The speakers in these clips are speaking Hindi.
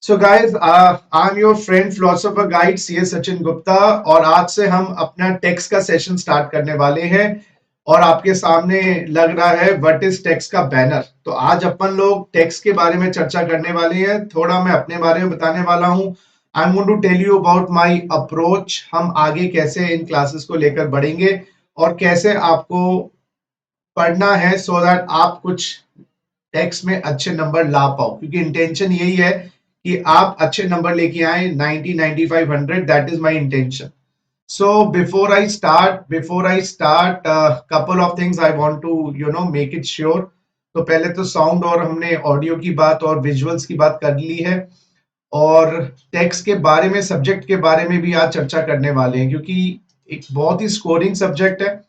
So guys, I am your friend philosopher guide CA Sachin Gupta. और आज से हम अपना टेक्स्ट का सेशन स्टार्ट करने वाले हैं। और आपके सामने लग रहा है व्हाट इज टेक्स्ट का बैनर। तो आज अपन लोग टेक्स्ट के बारे में चर्चा करने वाले हैं। थोड़ा मैं अपने बारे में बताने वाला हूँ। I am going to tell you about my approach, हम आगे कैसे इन क्लासेस को लेकर बढ़ेंगे और कैसे आपको पढ़ना है सो दैट आप कुछ टेक्स्ट में अच्छे नंबर ला पाओ, क्योंकि इंटेंशन यही है कि आप अच्छे नंबर लेके आए 90 95 100। That is my intention. So before I start, couple of things I want to make it sure. तो पहले तो साउंड और हमने ऑडियो की बात और विजुअल्स की बात कर ली है। और टेक्स्ट के बारे में, सब्जेक्ट के बारे में भी आज चर्चा करने वाले हैं, क्योंकि एक बहुत ही स्कोरिंग सब्जेक्ट है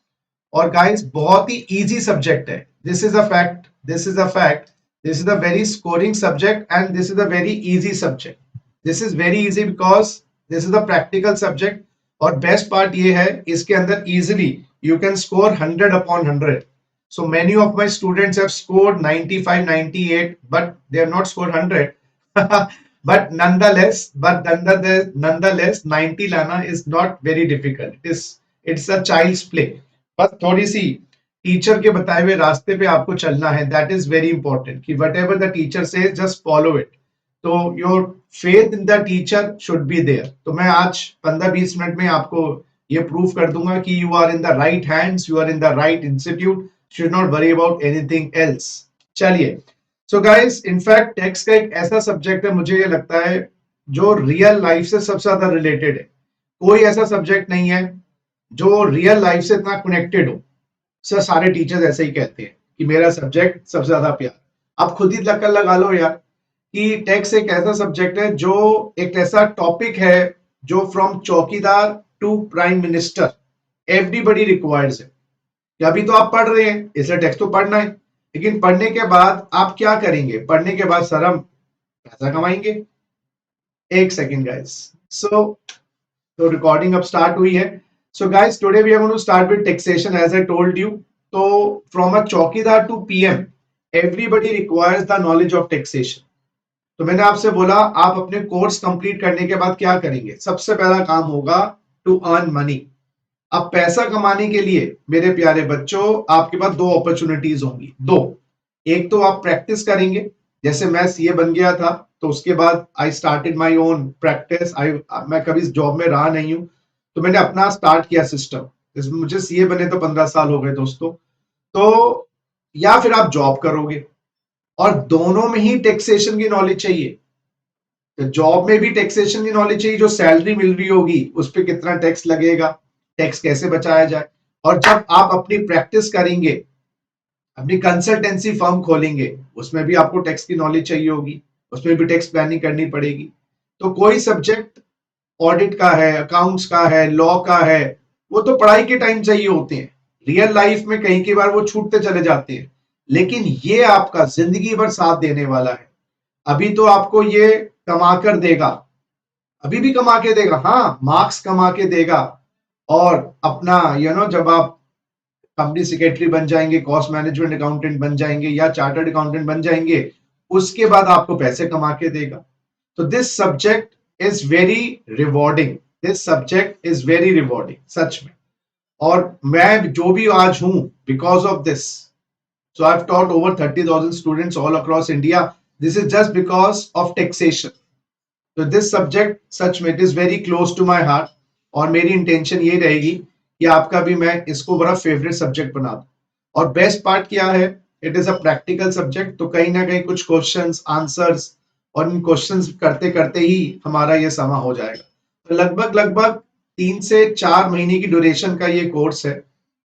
और गाइस बहुत ही इजी सब्जेक्ट है। This is a fact, this is a fact. This is a very scoring subject and this is a very easy subject. This is very easy because this is a practical subject. और बेस्ट पार्ट ये है, इसके अंदर easily you can score 100 upon 100। So many of my students have scored 95, 98, but they have not scored 100. But nonetheless, 90 लाना is not very difficult. It's a child's play. बस थोड़ी सी टीचर के बताए हुए रास्ते पे आपको चलना है। दैट इज वेरी इंपॉर्टेंट कि वट एवर द टीचर से जस्ट फॉलो इट। तो your faith in the teacher should be there. तो मैं आज 15-20 मिनट में आपको ये प्रूव कर दूंगा कि you are in the right hands, you are in the right institute, should not worry about anything else. चलिए, सो गाइस, इनफैक्ट टेक्स्ट का एक ऐसा सब्जेक्ट है, मुझे ये लगता है, जो रियल लाइफ से सबसे ज्यादा रिलेटेड है। कोई ऐसा सब्जेक्ट नहीं है जो रियल लाइफ से इतना कनेक्टेड हो। सर सारे टीचर्स ऐसे ही कहते हैं कि मेरा सब्जेक्ट सबसे ज्यादा प्यार। आप खुद ही लग लगा लो यार कि टेक्स्ट एक ऐसा सब्जेक्ट है, जो एक ऐसा टॉपिक है जो फ्रॉम चौकीदार to prime minister everybody requires है। कि अभी तो आप पढ़ रहे हैं इसलिए टेक्स्ट तो पढ़ना है, लेकिन पढ़ने के बाद आप क्या करेंगे? पढ़ने के बाद सर हम पैसा कमाएंगे। एक सेकेंड गाइस। सो तो रिकॉर्डिंग अब स्टार्ट हुई है। So guys, today we are going to start with taxation as I told you. So from a चौकीदार to PM, everybody requires the knowledge of taxation. तो मैंने आपसे बोला आप अपने कोर्स कंप्लीट करने के बाद क्या करेंगे? सबसे पहला काम होगा टू अर्न मनी। अब पैसा कमाने के लिए मेरे प्यारे बच्चों, आपके पास दो अपॉर्चुनिटीज होंगी। दो, एक तो आप प्रैक्टिस करेंगे। जैसे मैं सीए बन गया था तो उसके बाद I started my own practice. मैं कभी जॉब में रहा नहीं हूं, तो मैंने अपना स्टार्ट किया सिस्टम। मुझे सीए बने तो 15 साल हो गए दोस्तों। तो या फिर आप जॉब करोगे, और दोनों में ही टैक्सेशन की नॉलेज चाहिए। तो जॉब में भी टैक्सेशन की नॉलेज चाहिए, जो सैलरी मिल रही होगी उस पर कितना टैक्स लगेगा, टैक्स कैसे बचाया जाए। और जब आप अपनी प्रैक्टिस करेंगे, अपनी कंसल्टेंसी फर्म खोलेंगे, उसमें भी आपको टैक्स की नॉलेज चाहिए होगी, उसमें भी टैक्स प्लानिंग करनी पड़ेगी। तो कोई सब्जेक्ट ऑडिट का है, अकाउंट्स का है, लॉ का है, वो तो पढ़ाई के टाइम चाहिए होते हैं। रियल लाइफ में कहीं की बार वो छूटते चले जाते हैं, लेकिन ये आपका जिंदगी भर साथ देने वाला है। अभी तो आपको ये कमा कर देगा, अभी भी कमा के देगा, हाँ मार्क्स कमा के देगा। और अपना जब आप कंपनी सेक्रेटरी बन जाएंगे, कॉस्ट मैनेजमेंट अकाउंटेंट बन जाएंगे या चार्टर्ड अकाउंटेंट बन जाएंगे, उसके बाद आपको पैसे कमा के देगा। तो this subject is very rewarding. This subject is very rewarding सच में। और मैं जो भी आज हूं because of this. So I have taught over 30,000 students all across India. This is just because of taxation. तो दिस सब्जेक्ट सच में it is very close to my heart. और मेरी इंटेंशन ये रहेगी कि आपका भी मैं इसको बड़ा फेवरेट सब्जेक्ट बना दूं। और बेस्ट पार्ट क्या है, it is a practical subject. तो कहीं ना कहीं कुछ क्वेश्चंस आंसर्स, और इन क्वेश्चंस करते करते ही हमारा ये समा हो जाएगा। तो लगभग लगभग 3 से 4 महीने की ड्यूरेशन का ये कोर्स है।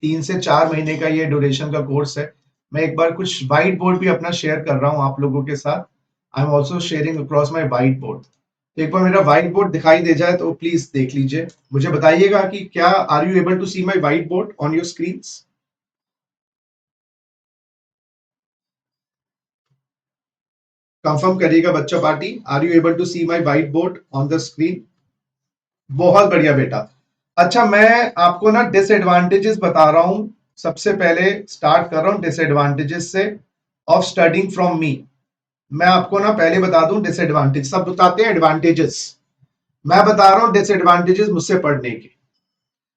3 से 4 महीने का ये ड्यूरेशन का कोर्स है। मैं एक बार कुछ व्हाइट बोर्ड भी अपना शेयर कर रहा हूँ आप लोगों के साथ। I am also sharing across my white board. तो एक बार मेरा व्हाइट बोर्ड दिखाई दे जाए तो प्लीज देख लीजिए, मुझे बताइएगा कि क्या are you able to see my white board on your screen. Confirm करिएगा बच्चा party, are you able to see my white board on the screen? बहुत बढ़िया बेटा। अच्छा, मैं आपको ना डिसएडवांटेजेस बता रहा हूं। सबसे पहले स्टार्ट कर रहा हूं डिसएडवांटेजेस से ऑफ स्टडिंग फ्रॉम मी। मैं आपको ना पहले बता दूं डिसएडवांटेज, सब बताते हैं एडवांटेजेस, मैं बता रहा हूं डिसएडवांटेजेस मुझसे पढ़ने के।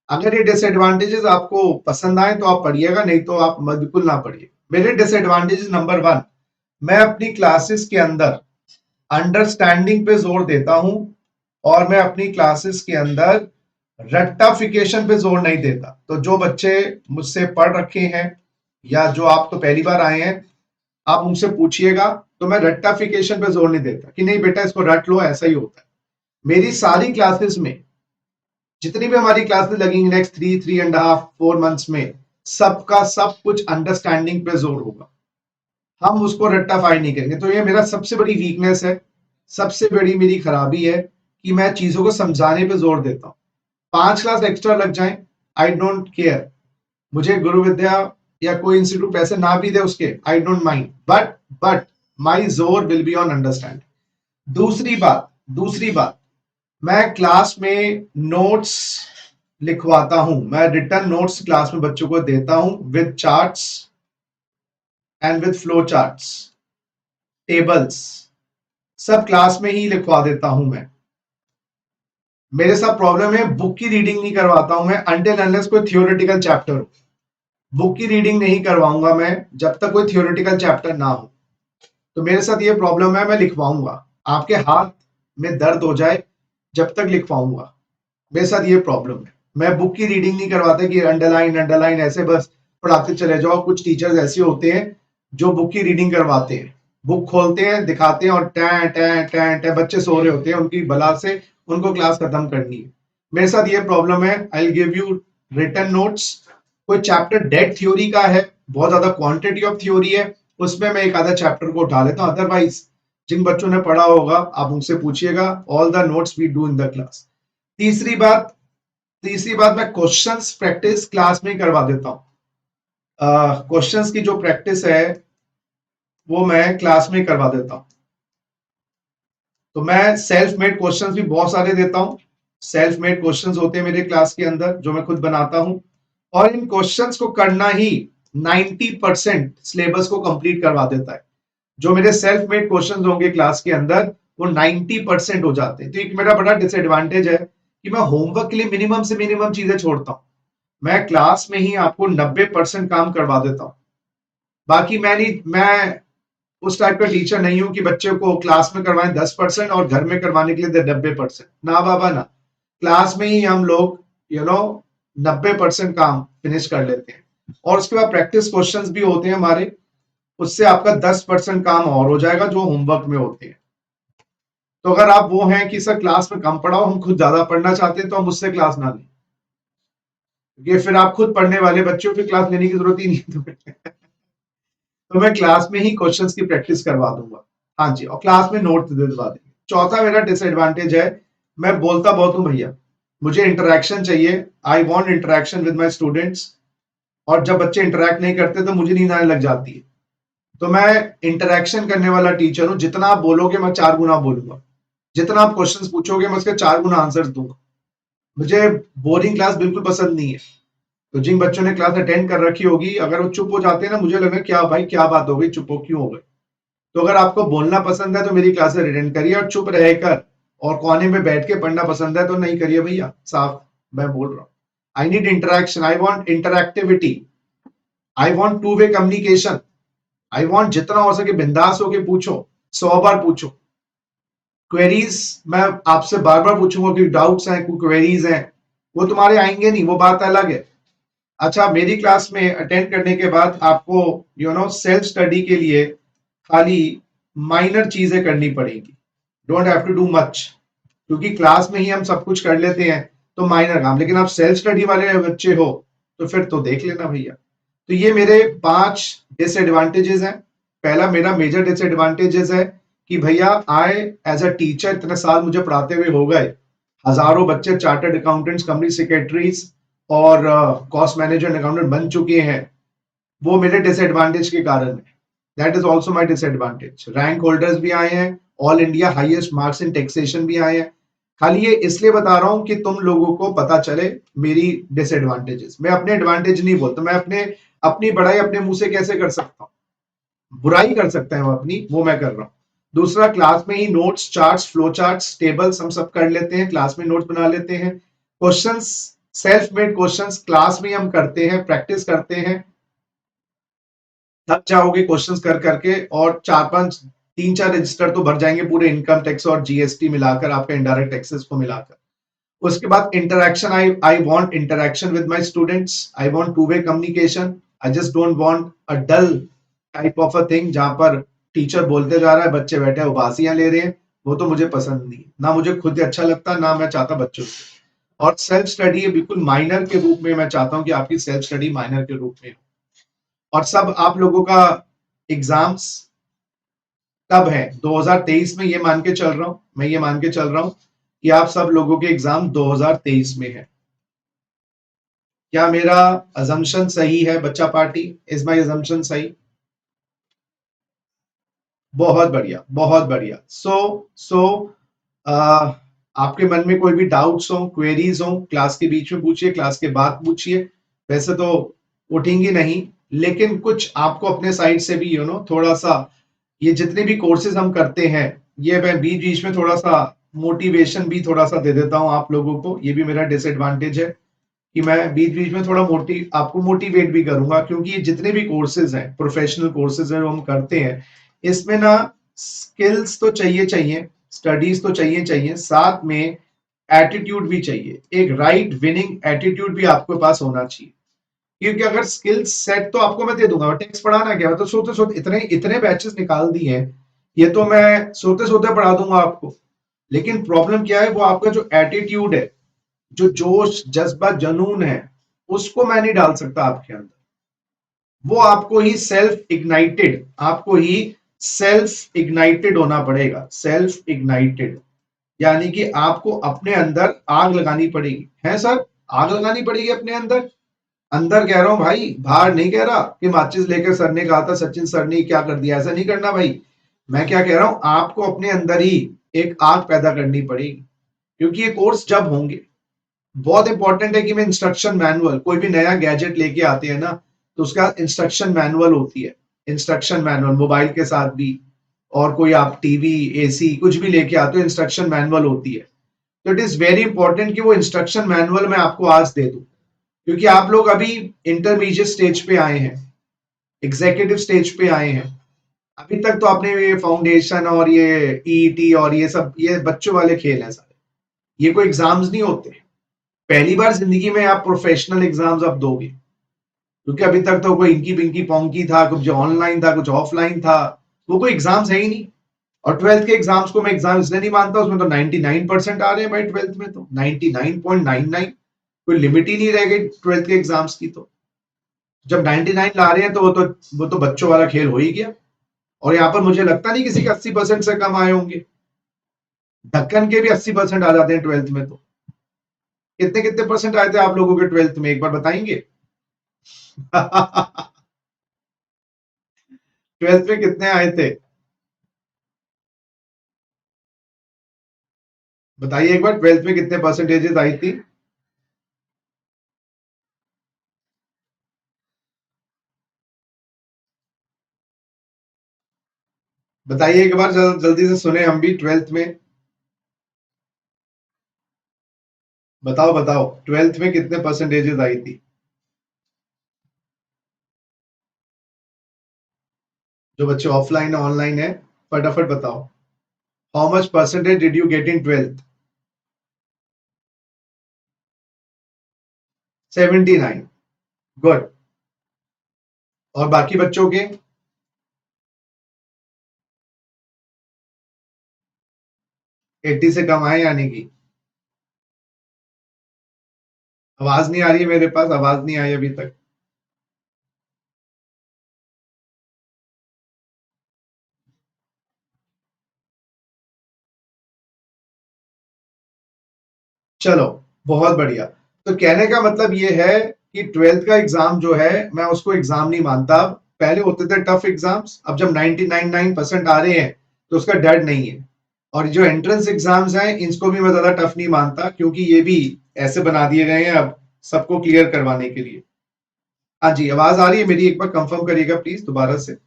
अगर ये डिसएडवांटेजेस आपको पसंद आए तो आप पढ़िएगा, नहीं तो आप बिल्कुल ना पढ़िए। मेरे डिसएडवांटेजेस नंबर 1, मैं अपनी क्लासेस के अंदर अंडरस्टैंडिंग पे जोर देता हूं और मैं अपनी क्लासेस के अंदर रट्टाफिकेशन पे जोर नहीं देता। तो जो बच्चे मुझसे पढ़ रखे हैं या जो आप तो पहली बार आए हैं, आप उनसे पूछिएगा, तो मैं रट्टाफिकेशन पे जोर नहीं देता कि नहीं बेटा इसको रट लो, ऐसा ही होता है। मेरी सारी क्लासेस में जितनी भी हमारी क्लासेस लगेंगी नेक्स्ट 3.5-4 मंथ्स में, सबका सब कुछ अंडरस्टैंडिंग पे जोर होगा, हम उसको रट्टाफाई नहीं करेंगे। तो ये मेरा सबसे बड़ी वीकनेस है, सबसे बड़ी मेरी खराबी है कि मैं चीजों को समझाने पे जोर देता हूँ। 5 क्लास एक्स्ट्रा लग जाए, आई डोंट केयर, मुझे गुरु विद्या या कोई इंस्टीट्यूट पैसे ना भी दे उसके, I don't mind, but my जोर विल बी ऑन अंडरस्टैंड। दूसरी बात, मैं क्लास में नोट्स लिखवाता हूं, मैं रिटर्न नोट्स क्लास में बच्चों को देता हूं with charts and with flow charts, tables, सब क्लास में ही लिखवा देता हूं मैं। मेरे साथ प्रॉब्लम है, बुक की रीडिंग नहीं करवाता हूं मैं अनटिल अनलेस कोई थियोरेटिकल चैप्टर हो। बुक की रीडिंग नहीं करवाऊंगा मैं जब तक कोई थियोरेटिकल चैप्टर ना हो। तो मेरे साथ ये प्रॉब्लम है, मैं लिखवाऊंगा, आपके हाथ में दर्द हो जाए जब तक लिखवाऊंगा। मेरे साथ ये प्रॉब्लम है, मैं बुक की रीडिंग नहीं करवाता कि अंडरलाइन अंडरलाइन ऐसे बस पढ़ाते चले जाओ। कुछ टीचर्स ऐसे होते हैं जो बुक की रीडिंग करवाते हैं, बुक खोलते हैं, दिखाते हैं और टैं टैं टैं टैं, बच्चे सो रहे होते हैं, उनकी बला से उनको क्लास खत्म करनी है। मेरे साथ ये प्रॉब्लम है। I give you written notes, कोई चैप्टर डेड थ्योरी का है, बहुत ज्यादा क्वांटिटी ऑफ थ्योरी है, उसमें मैं एक आधा चैप्टर को उठा लेता हूँ। अदरवाइज जिन बच्चों ने पढ़ा होगा आप उनसे पूछिएगा, all the notes we do in the class. तीसरी बात तीसरी बात, मैं क्वेश्चंस प्रैक्टिस क्लास में करवा देता हूँ। क्वेश्चंस की जो प्रैक्टिस है वो मैं क्लास में करवा देता हूँ। तो मैं सेल्फ मेड क्वेश्चंस भी बहुत सारे देता हूँ। सेल्फ मेड क्वेश्चंस होते हैं मेरे क्लास के अंदर जो मैं खुद बनाता हूँ, और इन क्वेश्चंस को करना ही 90% सिलेबस को कंप्लीट करवा देता है। जो मेरे सेल्फ मेड क्वेश्चंस होंगे क्लास के अंदर वो 90% हो जाते हैं। तो एक मेरा बड़ा डिसएडवांटेज है कि मैं होमवर्क के लिए मिनिमम से मिनिमम चीजें छोड़ता हूँ, मैं क्लास में ही आपको 90% काम करवा देता हूँ। बाकी मैं उस टाइप का टीचर नहीं हूं कि बच्चे को क्लास में करवाएं 10% और घर में करवाने के लिए दे 90%, ना बाबा ना। क्लास में ही हम लोग 90% काम फिनिश कर लेते हैं, और उसके बाद प्रैक्टिस क्वेश्चंस भी होते हैं हमारे, उससे आपका 10% काम और हो जाएगा जो होमवर्क में होते हैं। तो अगर आप वो हैं कि सर क्लास में कम पढ़ाओ, हम खुद ज्यादा पढ़ना चाहते हैं, तो हम मुझसे क्लास ना लें, क्योंकि फिर आप खुद पढ़ने वाले बच्चों की क्लास लेने की जरूरत ही नहीं है तुम्हें। तो मैं क्लास में ही क्वेश्चंस की प्रैक्टिस करवा दूंगा। हाँ जी, और क्लास में नोट दिलवा देंगे। चौथा मेरा डिसएडवांटेज है, मैं बोलता बहुत हूँ भैया, मुझे इंटरेक्शन चाहिए, I want interaction with my students, और जब बच्चे इंटरेक्ट नहीं करते तो मुझे नींद आने लग जाती है। तो मैं इंटरेक्शन करने वाला टीचर हूँ, जितना आप बोलोगे मैं 4 गुना बोलूंगा, जितना आप क्वेश्चंस पूछोगे मैं उसके 4 गुना आंसर दूंगा। मुझे बोरिंग क्लास बिल्कुल पसंद नहीं है। तो जिन बच्चों ने क्लास अटेंड कर रखी होगी, अगर वो चुप हो जाते हैं ना, मुझे लगे क्या भाई क्या बात हो गई, चुप हो क्यों हो गए। तो अगर आपको बोलना पसंद है तो मेरी क्लासेस अटेंड करिए, और चुप रहकर और कोने में बैठ के पढ़ना पसंद है तो नहीं करिए भैया, साफ मैं बोल रहा हूँ। I need interaction, I want interactivity, I want to way communication, I want जितना हो सके बिंदास होके पूछो, 100 बार पूछो। क्वेरीज मैं आपसे बार बार पूछूंगा कि डाउट्स हैं, कोई क्वेरीज हैं, वो तुम्हारे आएंगे नहीं, वो बात अलग है। अच्छा, मेरी क्लास में अटेंड करने के बाद आपको सेल्फ स्टडी के लिए खाली माइनर चीजें करनी पड़ेगी, don't have to do much, क्योंकि क्लास में ही हम सब कुछ कर लेते हैं, तो माइनर काम। लेकिन आप सेल्फ स्टडी वाले बच्चे हो तो फिर तो देख लेना भैया। तो ये मेरे 5 डिसएडवांटेजेस हैं। पहला मेरा मेजर डिसएडवांटेजेस है कि भैया आई एज अ टीचर, इतने साल मुझे पढ़ाते हुए हो गए, हजारों बच्चे चार्टर्ड अकाउंटेंट्स, कंपनी सेक्रेटरीज और कॉस्ट मैनेजर अकाउंटेंट बन चुके हैं, वो मेरे डिसएडवांटेज के कारण है। That is also my disadvantage. Rank holders भी आए हैं, all India highest marks in taxation भी आए हैं। खाली ये इसलिए बता रहा हूं कि तुम लोगों को पता चले मेरी डिसएडवांटेजेस। मैं अपने एडवांटेज नहीं बोलता, मैं अपनी बड़ाई अपने मुंह से कैसे कर सकता हूँ, बुराई कर सकते हैं वो अपनी, वो मैं कर रहा हूँ। दूसरा, क्लास में ही notes, charts, flow charts, tables हम सब कर लेते हैं, क्लास में नोट्स बना लेते हैं। Questions, self made questions class में हम करते हैं, प्रैक्टिस करते हैं, थक जाओगे क्वेश्चंस कर करके, और 4-5 3-4 रजिस्टर तो भर जाएंगे पूरे इनकम टैक्स और जीएसटी मिलाकर, आपका इनडायरेक्ट टैक्सेस को मिलाकर। उसके बाद interaction, I want interaction with my students, I want two way communication, I just don't want a dull type of a thing जहां पर टीचर बोलते जा रहा है, बच्चे बैठे उबासियां ले रहे हैं, वो तो मुझे पसंद नहीं, ना मुझे खुद अच्छा लगता, ना मैं चाहता बच्चों से। और सेल्फ स्टडी है बिल्कुल माइनर के रूप में, मैं चाहता हूं कि आपकी सेल्फ स्टडी माइनर के रूप में हो। और सब आप लोगों का एग्जाम्स कब है? 2023 में, ये मान के चल रहा हूं, मैं ये मान के चल रहा हूं कि आप सब लोगों के एग्जाम 2023 में है। क्या मेरा अजम्पशन सही है बच्चा पार्टी? इज माय अजम्पशन सही? बहुत बढ़िया, बहुत बढ़िया। सो आपके मन में कोई भी डाउट्स हो, क्वेरीज हो, क्लास के बीच में पूछिए, क्लास के बाद पूछिए, वैसे तो उठेंगी नहीं, लेकिन कुछ आपको अपने साइड से भी थोड़ा सा, ये जितने भी कोर्सेज हम करते हैं, ये मैं बीच बीच में थोड़ा सा मोटिवेशन भी थोड़ा सा दे देता हूँ आप लोगों को, ये भी मेरा डिसएडवांटेज है कि मैं बीच बीच में थोड़ा आपको मोटिवेट भी करूंगा, क्योंकि ये जितने भी कोर्सेज हैं, प्रोफेशनल कोर्सेज हैं जो हम करते हैं, इसमें ना स्किल्स तो चाहिए चाहिए, स्टडीज तो चाहिए चाहिए, साथ में एटीट्यूड भी चाहिए, एक राइट विनिंग एटीट्यूड भी आपके पास होना चाहिए। क्योंकि अगर स्किल सेट तो आपको मैं दे दूंगा, टेक्स्ट पढ़ाना क्या, मैं तो सोते सोते इतने इतने बैचेस निकाल दिए हैं, ये तो मैं सोते सोते पढ़ा दूंगा आपको। लेकिन प्रॉब्लम क्या है, वो आपका जो एटीट्यूड है, जो जोश जज्बा जुनून है, उसको मैं नहीं डाल सकता आपके अंदर। वो आपको ही सेल्फ इग्नाइटेड, आपको ही सेल्फ इग्नाइटेड होना पड़ेगा, सेल्फ इग्नाइटेड, यानी कि आपको अपने अंदर आग लगानी पड़ेगी। है सर, आग लगानी पड़ेगी अपने अंदर, अंदर कह रहा हूं भाई, बाहर नहीं कह रहा कि माचिस लेकर सर ने कहा था, सचिन सर ने क्या कर दिया, ऐसा नहीं करना भाई। मैं क्या कह रहा हूं, आपको अपने अंदर ही एक आग पैदा करनी पड़ेगी, क्योंकि ये कोर्स जब होंगे, बहुत इंपॉर्टेंट है कि मैं इंस्ट्रक्शन मैनुअल, कोई भी नया गैजेट लेके आते हैं ना, तो उसका इंस्ट्रक्शन मैनुअल होती है, इंस्ट्रक्शन मैनुअल मोबाइल के साथ भी, और कोई आप टीवी, एसी कुछ भी लेके आते हो, इंस्ट्रक्शन मैनुअल होती है। तो इट इज वेरी इंपॉर्टेंट कि वो इंस्ट्रक्शन मैनुअल मैं आपको आज दे दूं, क्योंकि आप लोग अभी इंटरमीडिएट स्टेज पे आए हैं, एग्जीक्यूटिव स्टेज पे आए हैं, अभी तक तो आपने ये फाउंडेशन और ये ईईटी और ये सब, ये बच्चों वाले खेल हैं सारे, ये कोई एग्जाम्स नहीं होते। पहली बार जिंदगी में आप प्रोफेशनल एग्जाम्स आप दोगे, क्योंकि अभी तक तो कोई इंकी पिंकी पोंकी था, कुछ ऑनलाइन था, कुछ ऑफलाइन था, वो कोई एग्जाम्स है ही नहीं। और 12th के एग्जाम्स को मैं एग्जाम इसलिए नहीं मानता, उसमें तो 99% आ रहे हैं भाई, 12th में तो 99.99, कोई लिमिट ही नहीं रह गई 12th के एग्जाम्स की। तो जब 99 ला रहे हैं तो वो तो बच्चों वाला खेल हो ही गया। और यहाँ पर मुझे लगता नहीं किसी के 80% से कम आए होंगे, ढक्कन के भी 80% आ जाते हैं 12th में। तो कितने कितने परसेंट आए थे आप लोगों के 12th में, एक बार बताएंगे? 12th में कितने आए थे, बताइए एक बार, 12th में कितने परसेंटेजेस आई थी? बताइए एक बार, जल्दी से सुने हम भी, 12th में बताओ बताओ, 12th में कितने परसेंटेजेस आई थी? जो बच्चे ऑफलाइन है, ऑनलाइन है, फटाफट बताओ। How much percentage did you get in 12th? 79। Good. और बाकी बच्चों के? 80 से कम आए यानी कि? आवाज नहीं आ रही है मेरे पास, आवाज नहीं आई अभी तक। चलो, बहुत बढ़िया। तो कहने का मतलब ये है कि 12th का एग्जाम जो है, मैं उसको एग्जाम नहीं मानता। पहले होते थे टफ एग्जाम्स, अब जब 99.9% आ रहे हैं तो उसका डर नहीं है। और जो एंट्रेंस एग्जाम्स हैं, इसको भी मैं ज्यादा टफ नहीं मानता, क्योंकि ये भी ऐसे बना दिए गए हैं अब सबको क्लियर करवाने के लिए। हाँ जी, आवाज आ रही है मेरी? एक बार कंफर्म करिएगा प्लीज दोबारा से।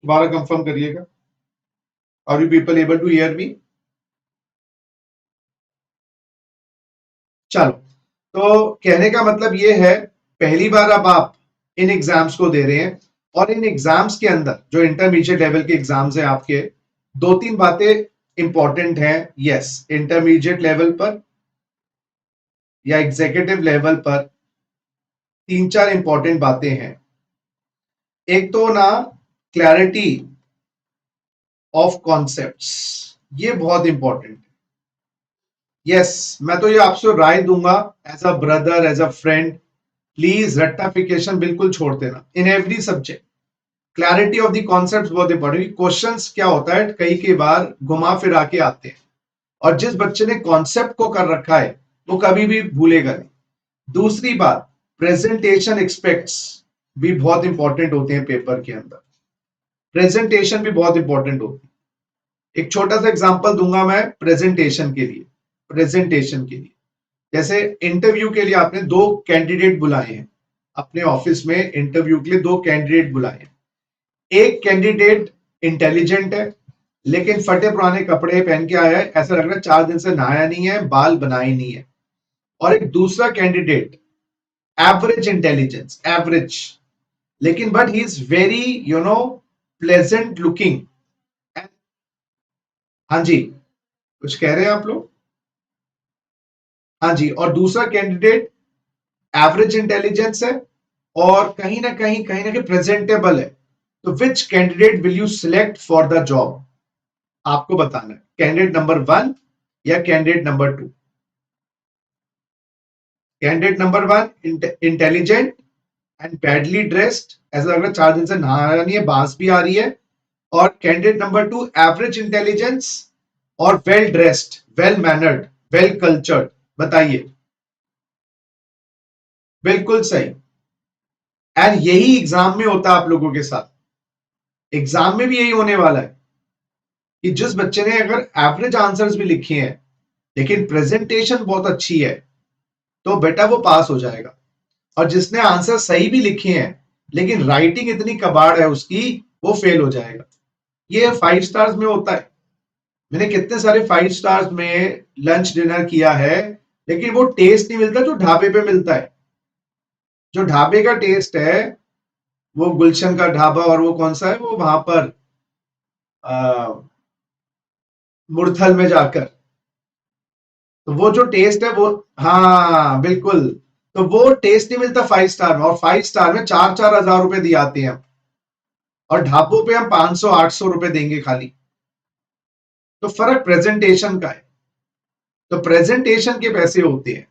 दोबारा कंफर्म करिएगा। Are you people able to hear me? चलो, तो कहने का मतलब ये है, पहली बार अब आप इन एग्जाम्स को दे रहे हैं और इन एग्जाम्स के अंदर जो इंटरमीडिएट लेवल के एग्जाम्स हैं आपके, दो तीन बातें इंपॉर्टेंट हैं। यस, इंटरमीडिएट लेवल पर या एग्जीक्यूटिव लेवल पर तीन चार इंपॉर्टेंट बातें हैं। एक तो ना, क्लैरिटी ऑफ कॉन्सेप्ट्स, ये बहुत इंपॉर्टेंट है। यस, मैं तो ये आपसे राय दूंगा as a brother, as a friend, please rectification बिल्कुल छोड़ देना in every subject. Clarity of the concepts बहुत इंपॉर्टेंट। क्वेश्चंस क्या होता है, कई बार घुमा फिरा के आते हैं और जिस बच्चे ने कॉन्सेप्ट को कर रखा है वो कभी भी भूलेगा नहीं। दूसरी बात, प्रेजेंटेशन एक्सपेक्ट्स भी बहुत इंपॉर्टेंट होते हैं पेपर के अंदर। प्रेजेंटेशन भी बहुत इंपॉर्टेंट होती है। एक छोटा सा एग्जांपल दूंगा मैं प्रेजेंटेशन के लिए। प्रेजेंटेशन के लिए जैसे इंटरव्यू के लिए आपने दो कैंडिडेट बुलाए हैं, अपने ऑफिस में इंटरव्यू के लिए दो कैंडिडेट बुलाए हैं। एक कैंडिडेट इंटेलिजेंट है लेकिन फटे पुराने कपड़े पहन के आया है, ऐसा लग रहा है 4 दिन से नहाया नहीं है, बाल बनाए नहीं है। और एक दूसरा कैंडिडेट एवरेज इंटेलिजेंस, एवरेज, लेकिन but he is very pleasant looking. हाँ जी, कुछ कह रहे हैं आप लोग? हाँ जी, और दूसरा कैंडिडेट एवरेज इंटेलिजेंस है और कहीं ना कहीं प्रेजेंटेबल है। तो which candidate will you select for the job? आपको बताना है, कैंडिडेट नंबर 1 या candidate number 2? Candidate number 1 intelligent and badly dressed, ऐसा लग रहा है 4 दिन से नहाया नहीं है, बांस भी आ रही है। और कैंडिडेट नंबर 2 एवरेज इंटेलिजेंस और well dressed, well mannered, well cultured. बताइए। बिल्कुल सही। एंड यही एग्जाम में होता है आप लोगों के साथ। एग्जाम में भी यही होने वाला है कि जिस बच्चे ने अगर एवरेज आंसर्स भी लिखे हैं लेकिन प्रेजेंटेशन बहुत अच्छी है तो बेटा वो पास हो जाएगा। और जिसने आंसर सही भी लिखे हैं लेकिन राइटिंग इतनी कबाड़ है उसकी, वो फेल हो जाएगा। ये 5 स्टार्स में होता है। मैंने कितने सारे 5 स्टार्स में लंच डिनर किया है, लेकिन वो टेस्ट नहीं मिलता जो ढाबे पे मिलता है। जो ढाबे का टेस्ट है, वो गुलशन का ढाबा, और वो कौन सा है वो वहां पर मुरथल में जाकर, तो वो जो टेस्ट है वो, हाँ बिल्कुल, तो वो टेस्ट नहीं मिलता 5 स्टार में। और 5 स्टार में 4-4 हजार रुपए दिए आते हैं, और ढाबों पे हम 500-800 रुपए देंगे खाली। तो फर्क प्रेजेंटेशन का है। तो प्रेजेंटेशन के पैसे होते हैं।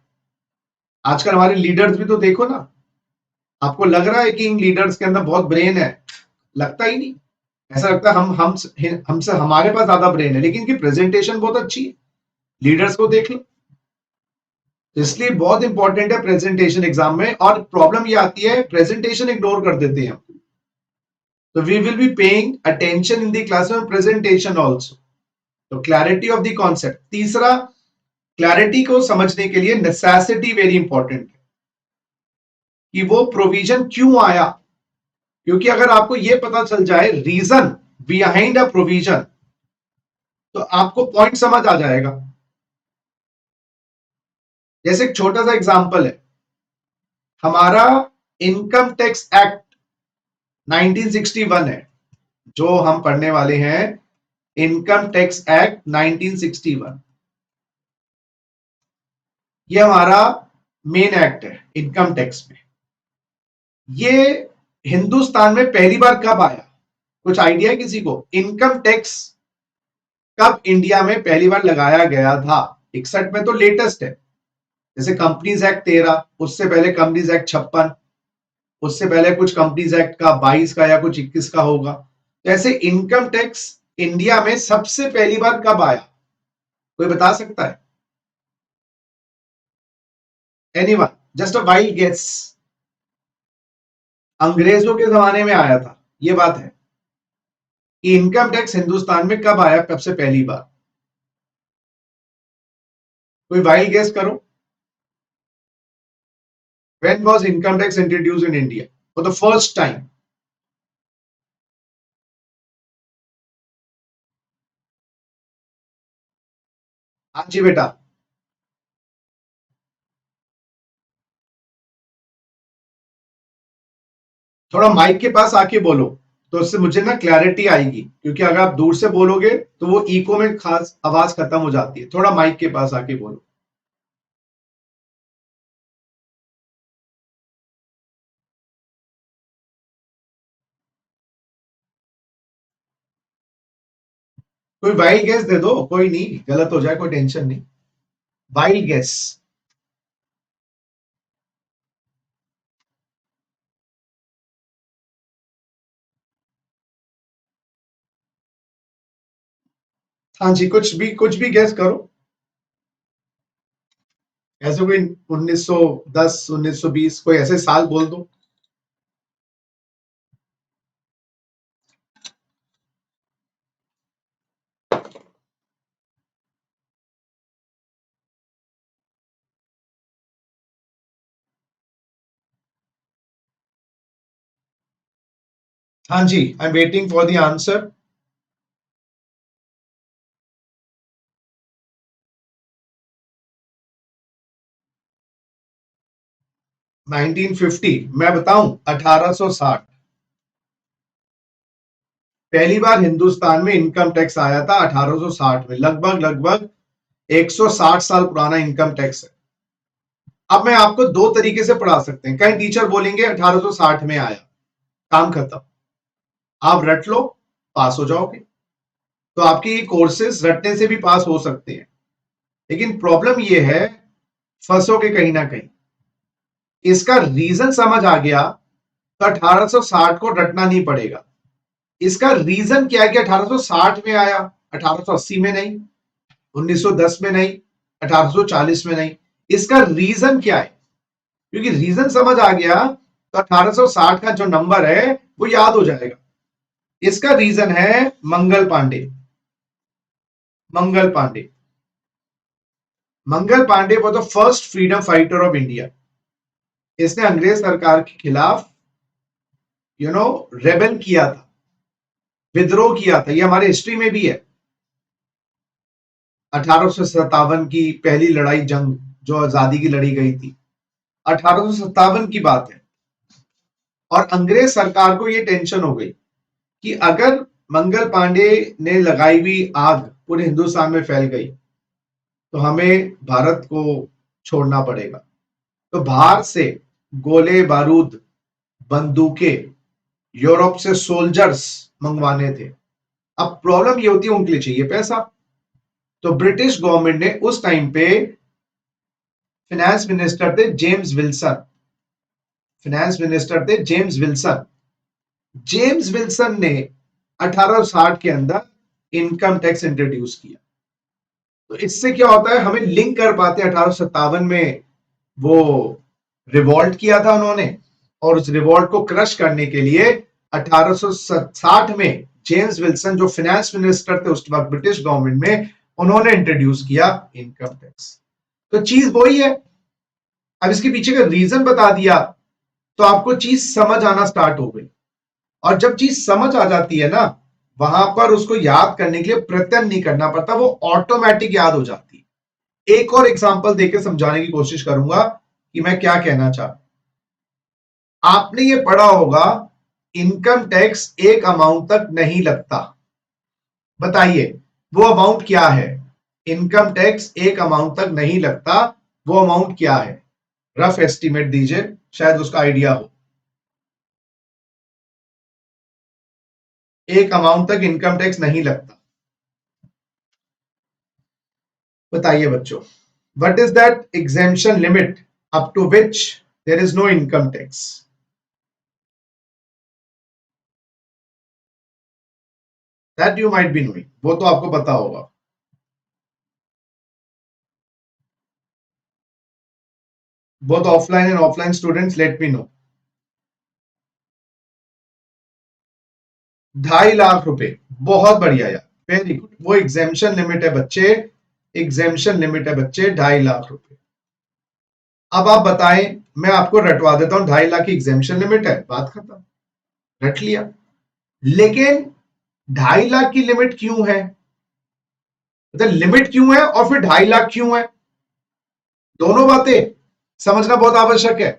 आजकल हमारे लीडर्स भी तो देखो ना, आपको लग रहा है कि इन लीडर्स के अंदर बहुत ब्रेन है? लगता ही नहीं। ऐसा लगता है हमसे हमारे पास ज्यादा ब्रेन है, लेकिन इनकी प्रेजेंटेशन बहुत अच्छी है। लीडर्स को देख लो। इसलिए बहुत इंपॉर्टेंट है प्रेजेंटेशन एग्जाम में। और प्रॉब्लम ये आती है, प्रेजेंटेशन इग्नोर कर देते हैं। तो we will be paying attention in the class में प्रेजेंटेशन ऑल्सो। तो क्लैरिटी ऑफ द कॉन्सेप्ट। तीसरा, क्लैरिटी को समझने के लिए नेसेसिटी वेरी इंपॉर्टेंट है कि वो प्रोविजन क्यों आया। क्योंकि अगर आपको यह पता चल जाए रीजन बिहाइंड अ प्रोविजन, तो आपको पॉइंट समझ आ जाएगा। जैसे एक छोटा सा एग्जांपल है, हमारा इनकम टैक्स एक्ट 1961 है जो हम पढ़ने वाले हैं। इनकम टैक्स एक्ट 1961, ये हमारा मेन एक्ट है इनकम टैक्स में। ये हिंदुस्तान में पहली बार कब आया, कुछ आइडिया है किसी को? इनकम टैक्स कब इंडिया में पहली बार लगाया गया था? 61 में तो लेटेस्ट है। जैसे कंपनीज एक्ट 13, उससे पहले कंपनीज एक्ट 56, उससे पहले कुछ कंपनीज एक्ट का 22 का या कुछ 21 का होगा। तो ऐसे इनकम टैक्स इंडिया में सबसे पहली बार कब आया, कोई बता सकता है? Anyone, just a wild guess. अंग्रेजों के जमाने में आया था, ये बात है कि इनकम टैक्स हिंदुस्तान में कब आया सबसे पहली बार। कोई वाइल्ड गेस करो। When was income tax introduce in India for the first time? हाँ जी बेटा। थोड़ा माइक के पास आके बोलो, तो उससे मुझे ना क्लैरिटी आएगी, क्योंकि अगर आप दूर से बोलोगे तो वो इको में खास आवाज खत्म हो जाती है। थोड़ा माइक के पास आके बोलो। कोई वाइल्ड गेस दे दो, कोई नहीं, गलत हो जाए कोई टेंशन नहीं। Wild guess. हाँ जी, कुछ भी गेस करो। ऐसे कोई 1910, 1920, कोई ऐसे साल बोल दो। हाँ जी, I am waiting for the answer. 1950। मैं बताऊं, 1860। पहली बार हिंदुस्तान में इनकम टैक्स आया था 1860 में। लगभग लगभग 160 साल पुराना इनकम टैक्स है। अब मैं आपको दो तरीके से पढ़ा सकते हैं। कई टीचर बोलेंगे 1860 में आया, काम खत्म, आप रट लो, पास हो जाओगे। तो आपके ये कोर्सेज रटने से भी पास हो सकते हैं। लेकिन प्रॉब्लम ये है, फंसोगे कहीं ना कहीं। इसका रीजन समझ आ गया तो 1860 को रटना नहीं पड़ेगा। इसका रीजन क्या है कि 1860 में आया, 1880 में नहीं, 1910 में नहीं, 1840 में नहीं। इसका रीजन क्या है? क्योंकि रीजन समझ आ गया तो 1860 का जो नंबर है वो याद हो जाएगा। इसका रीजन है मंगल पांडे। मंगल पांडे। मंगल पांडे वो the first freedom fighter of India. इसने अंग्रेज सरकार के खिलाफ रेबेल किया था, विद्रोह किया था। ये हमारे हिस्ट्री में भी है। 1857 की पहली लड़ाई जंग जो आजादी की लड़ी गई थी, 1857 की बात है। और अंग्रेज सरकार को यह टेंशन हो गई कि अगर मंगल पांडे ने लगाई हुई आग पूरे हिंदुस्तान में फैल गई तो हमें भारत को छोड़ना पड़ेगा। तो बाहर से गोले बारूद, बंदूकें, यूरोप से सोल्जर्स मंगवाने थे। अब प्रॉब्लम ये होती है, उनके लिए चाहिए पैसा। तो ब्रिटिश गवर्नमेंट ने उस टाइम पे, फाइनेंस मिनिस्टर थे जेम्स विल्सन। फाइनेंस मिनिस्टर थे जेम्स विल्सन। जेम्स विल्सन ने 1860 के अंदर इनकम टैक्स इंट्रोड्यूस किया। तो इससे क्या होता है, हमें लिंक कर पाते हैं 1857 में वो रिवॉल्ट किया था उन्होंने, और उस रिवॉल्ट को क्रश करने के लिए 1860 में जेम्स विल्सन जो फाइनेंस मिनिस्टर थे उस वक्त ब्रिटिश गवर्नमेंट में, उन्होंने इंट्रोड्यूस किया इनकम टैक्स। तो चीज वही है। अब इसके पीछे का रीजन बता दिया तो आपको चीज समझ आना स्टार्ट हो गई। और जब चीज समझ आ जाती है ना, वहां पर उसको याद करने के लिए प्रयत्न नहीं करना पड़ता, वो ऑटोमेटिक याद हो जाती है। एक और एग्जांपल देकर समझाने की कोशिश करूंगा कि मैं क्या कहना चाहता हूं। आपने ये पढ़ा होगा, इनकम टैक्स एक अमाउंट तक नहीं लगता। बताइए वो अमाउंट क्या है? इनकम टैक्स एक अमाउंट तक नहीं लगता, वो अमाउंट क्या है? रफ एस्टिमेट दीजिए, शायद उसका आइडिया हो। एक अमाउंट तक इनकम टैक्स नहीं लगता, बताइए बच्चों। What is that exemption limit up to which there is no income tax? That you might be knowing, वो तो आपको पता होगा। Both offline and offline students let me know. 2.5 lakh रुपए, बहुत बढ़िया यार, वेरी गुड। वो एग्जेम्पशन लिमिट है बच्चे, एग्जेम्पशन लिमिट है बच्चे, 2.5 लाख रुपए। अब आप बताएं, मैं आपको रटवा देता हूं, 2.5 लाख की एग्जेम्पशन लिमिट है, बात खत्म, रट लिया। लेकिन 2.5 लाख की लिमिट क्यों है? तो लिमिट क्यों है और फिर 2.5 लाख क्यों है, दोनों बातें समझना बहुत आवश्यक है।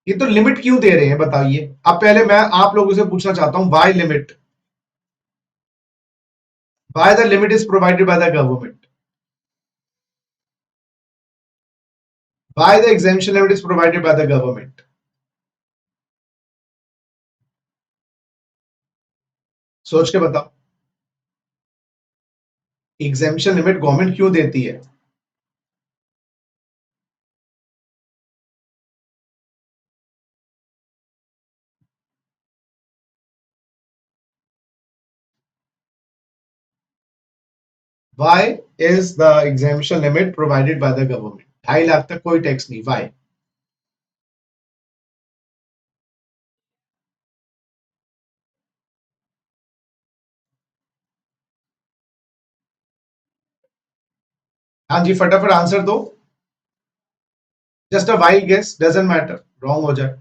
ये तो लिमिट क्यों दे रहे हैं बताइए। अब पहले मैं आप लोगों से पूछना चाहता हूं, why limit, why the limit is provided by the government, why the exemption limit is provided by the government, सोच के बताओ। एग्जेम्पशन लिमिट गवर्नमेंट क्यों देती है? Why is the exemption limit provided by the government? 2.5 lakh तक कोई टैक्स नहीं, वाई? हाँ जी, फटाफट आंसर दो। Just a wild guess, doesn't matter, wrong हो जाए।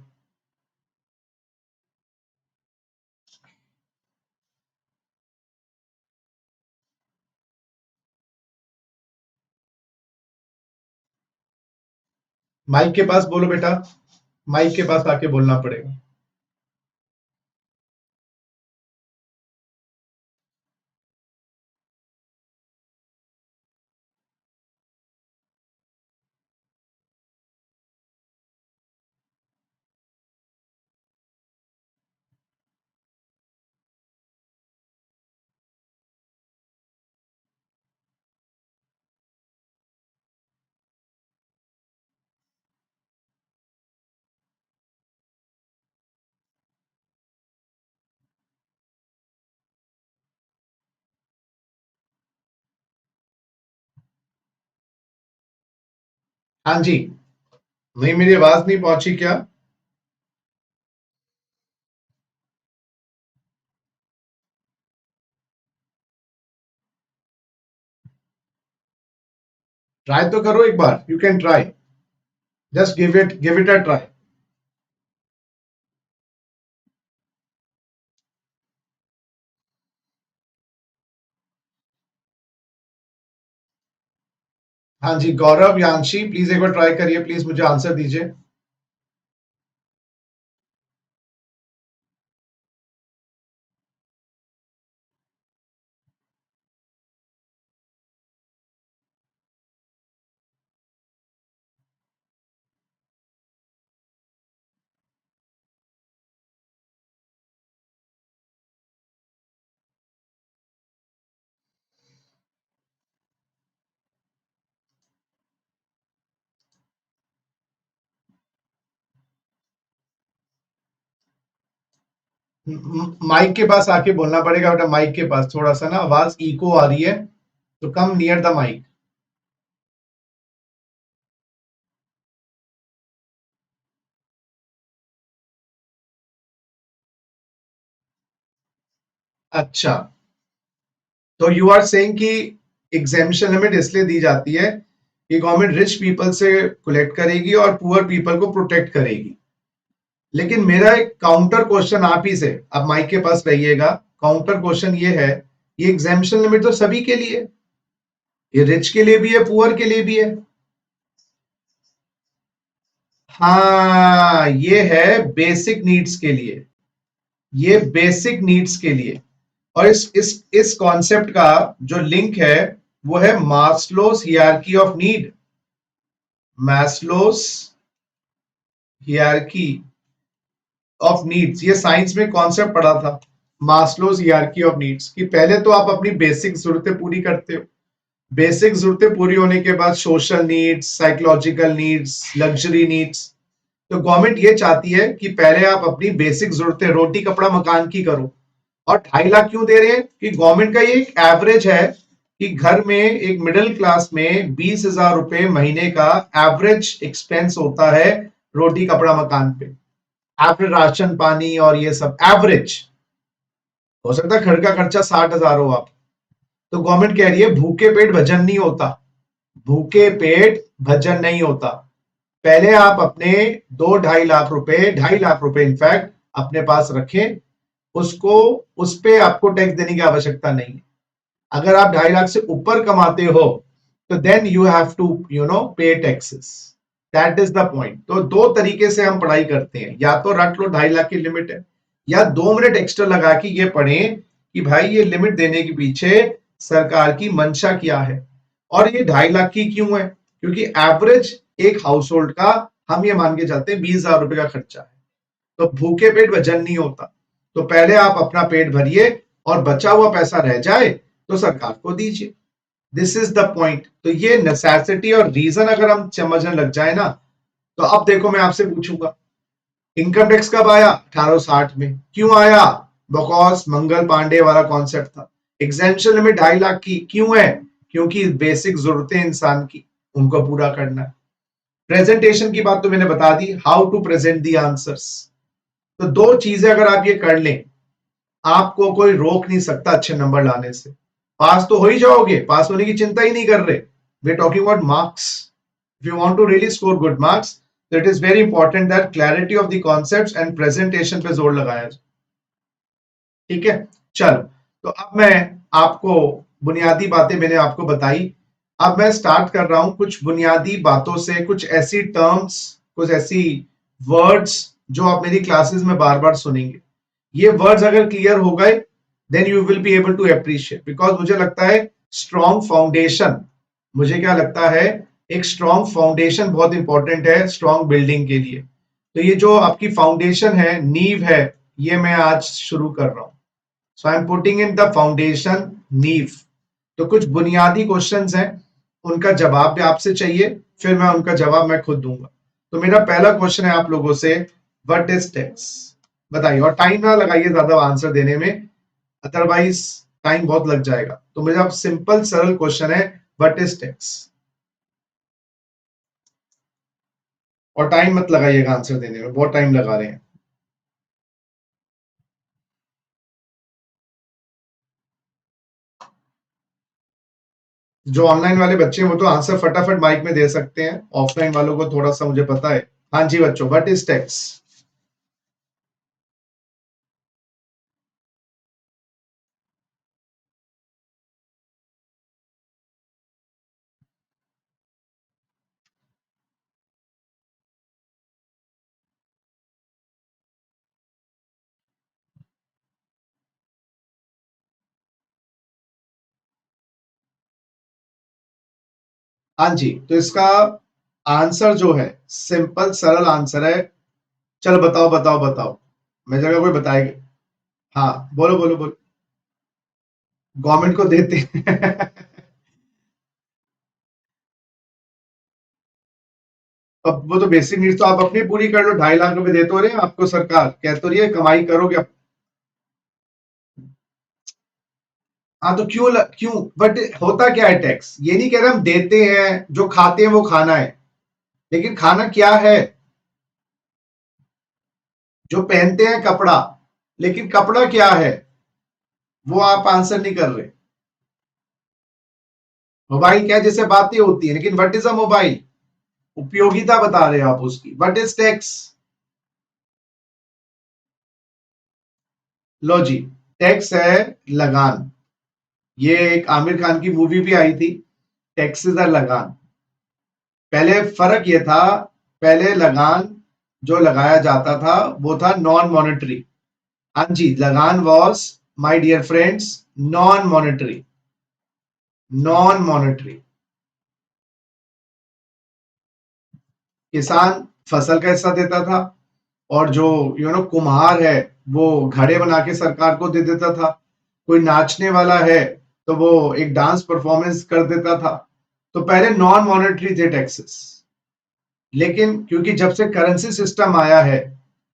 माइक के पास बोलो बेटा, माइक के पास आके बोलना पड़ेगा। हाँ जी, नहीं मेरी आवाज नहीं पहुंची क्या? ट्राई तो करो एक बार, you can try, just give it a try. हाँ जी, गौरव, यांशी, प्लीज एक बार ट्राई करिए, प्लीज मुझे आंसर दीजिए। माइक के पास आके बोलना पड़ेगा बेटा, माइक के पास थोड़ा सा ना आवाज इको आ रही है, तो कम नियर द माइक। अच्छा, तो यू आर सेइंग कि एग्जेम्पशन लिमिट इसलिए दी जाती है कि गवर्नमेंट रिच पीपल से कलेक्ट करेगी और पुअर पीपल को प्रोटेक्ट करेगी। लेकिन मेरा एक काउंटर क्वेश्चन आप ही से, अब माइक के पास रहिएगा, काउंटर क्वेश्चन ये है, ये एग्जेम्पशन लिमिट तो सभी के लिए, ये रिच के लिए भी है, पुअर के लिए भी है। हाँ, ये है बेसिक नीड्स के लिए, ये बेसिक नीड्स के लिए। और इस कॉन्सेप्ट का जो लिंक है वो है Maslow's hierarchy of need, Maslow's hierarchy of needs, ये साइंस में कॉन्सेप्ट पढ़ा था, मास्लोस हियरार्की ऑफ नीड्स, कि पहले तो आप अपनी बेसिक जरूरतें पूरी करते हो, बेसिक जरूरतें पूरी होने के बाद social needs, psychological needs, luxury needs. तो गवर्नमेंट ये चाहती है कि पहले आप अपनी बेसिक जरूरतें, रोटी कपड़ा मकान की करो। और 2.5 लाख क्यों दे रहे हैं? कि गवर्नमेंट का ये एक एवरेज है कि घर में एक मिडिल क्लास में 20,000 रुपए महीने का एवरेज एक्सपेंस होता है रोटी कपड़ा मकान पे, एवरेज राशन पानी और ये सब एवरेज। हो सकता है घर का खर्चा 60,000 हो आप, तो गवर्नमेंट कह रही है भूखे पेट भजन नहीं होता, भूखे पेट भजन नहीं होता। पहले आप अपने 2-2.5 लाख रुपए, 2.5 लाख रुपए इनफैक्ट अपने पास रखें, उसको, उस पे आपको टैक्स देने की आवश्यकता नहीं है। अगर आप 2.5 लाख से ऊपर कमाते हो तो देन यू हैव टू पे taxes. That is the point. तो दो तरीके से हम पढ़ाई करते हैं, या तो रट लो 2.5 लाख की लिमिट है, या 2 मिनट एक्स्ट्रा लगा के ये पढ़ें कि भाई ये लिमिट देने के पीछे सरकार की मंशा क्या है, और ये 2.5 लाख की क्यों है, क्योंकि एवरेज एक हाउस होल्ड का हम ये मान के चलते हैं 20,000 रुपए का खर्चा है। तो भूखे पेट वजन नहीं होता। तो पहले आप अपना पेट भरिए और बचा हुआ पैसा रह जाए तो सरकार को दीजिए। This is the point. तो ये नेसेसिटी और रीजन अगर हम समझने लग जाए ना, तो अब देखो मैं आपसे पूछूंगा इनकम टैक्स कब आया? 1860 में। क्यों आया? बिकॉज मंगल पांडे वाला कॉन्सेप्ट था। एग्जेम्पशन लिमिट 2.5 लाख की क्यों है? क्योंकि बेसिक जरूरतें इंसान की उनको पूरा करना है। प्रेजेंटेशन की बात तो मैंने बता दी, how to present the answers. तो दो चीजें अगर आप ये कर लें, आपको कोई रोक नहीं सकता अच्छे नंबर लाने से। पास तो हो ही जाओगे, पास होने की चिंता ही नहीं कर रहे। We talking about marks. If you want to really score good marks, तो it is very important that clarity of the concepts and presentation पे जोर लगाया जाए। ठीक है, चलो। तो अब मैं आपको बुनियादी बातें मैंने आपको बताई। अब मैं स्टार्ट कर रहा हूं कुछ बुनियादी बातों से, कुछ ऐसी टर्म्स, कुछ ऐसी वर्ड्स जो आप मेरी क्लासेस में बार बार सुनेंगे। ये वर्ड्स अगर क्लियर हो गए then you will be able to appreciate, because मुझे लगता है स्ट्रॉन्ग फाउंडेशन, मुझे क्या लगता है, एक स्ट्रॉन्ग फाउंडेशन बहुत इंपॉर्टेंट है स्ट्रॉन्ग बिल्डिंग के लिए। तो ये जो आपकी फाउंडेशन है, नींव है, ये मैं आज शुरू कर रहा हूं। So I am putting in the foundation नींव। तो कुछ बुनियादी क्वेश्चंस हैं, उनका जवाब भी आपसे चाहिए, फिर मैं उनका जवाब मैं खुद दूंगा। तो मेरा पहला क्वेश्चन है आप लोगों से, व्हाट इज टैक्स? बताइए, और टाइम ना लगाइए ज्यादा आंसर देने में, अदरवाइज टाइम बहुत लग जाएगा। तो मेरा सिंपल सरल क्वेश्चन है, व्हाट इज टैक्स? और टाइम मत लगाइएगा आंसर देने में, बहुत टाइम लगा रहे हैं। जो ऑनलाइन वाले बच्चे हैं वो तो आंसर फटाफट माइक में दे सकते हैं, ऑफलाइन वालों को थोड़ा सा मुझे पता है। हाँ जी बच्चों, व्हाट इज टैक्स? हाँ जी, तो इसका आंसर जो है सिंपल सरल आंसर है। चलो बताओ बताओ बताओ, मैं जगह कोई बताएगा। हाँ बोलो बोलो बोलो। गवर्नमेंट को देते हैं। अब वो तो बेसिक नीड्स तो आप अपनी पूरी कर लो, 2.5 लाख रुपए दे तो रहे हैं आपको सरकार, कह तो रही है कमाई करोगे हाँ तो क्यों, बट होता क्या है टैक्स? ये नहीं कह रहे हम देते हैं, जो खाते हैं वो खाना है, लेकिन खाना क्या है? जो पहनते हैं कपड़ा, लेकिन कपड़ा क्या है वो आप आंसर नहीं कर रहे। मोबाइल क्या है, जैसे बातें होती है, लेकिन व्हाट इज अ मोबाइल? उपयोगिता बता रहे हैं आप उसकी। What is tax? लो जी, टैक्स है लगान। ये एक आमिर खान की मूवी भी आई थी, टैक्सेस आर लगान। पहले फर्क ये था, पहले लगान जो लगाया जाता था वो था नॉन मॉनेटरी। हाँ जी, लगान was, my dear friends, non monetary. Non monetary. किसान फसल का हिस्सा देता था, और जो कुम्हार है वो घड़े बना के सरकार को दे देता था। कोई नाचने वाला है तो वो एक डांस परफॉर्मेंस कर देता था। तो पहले नॉन मॉनेटरी थे टैक्सेस, लेकिन क्योंकि जब से करेंसी सिस्टम आया है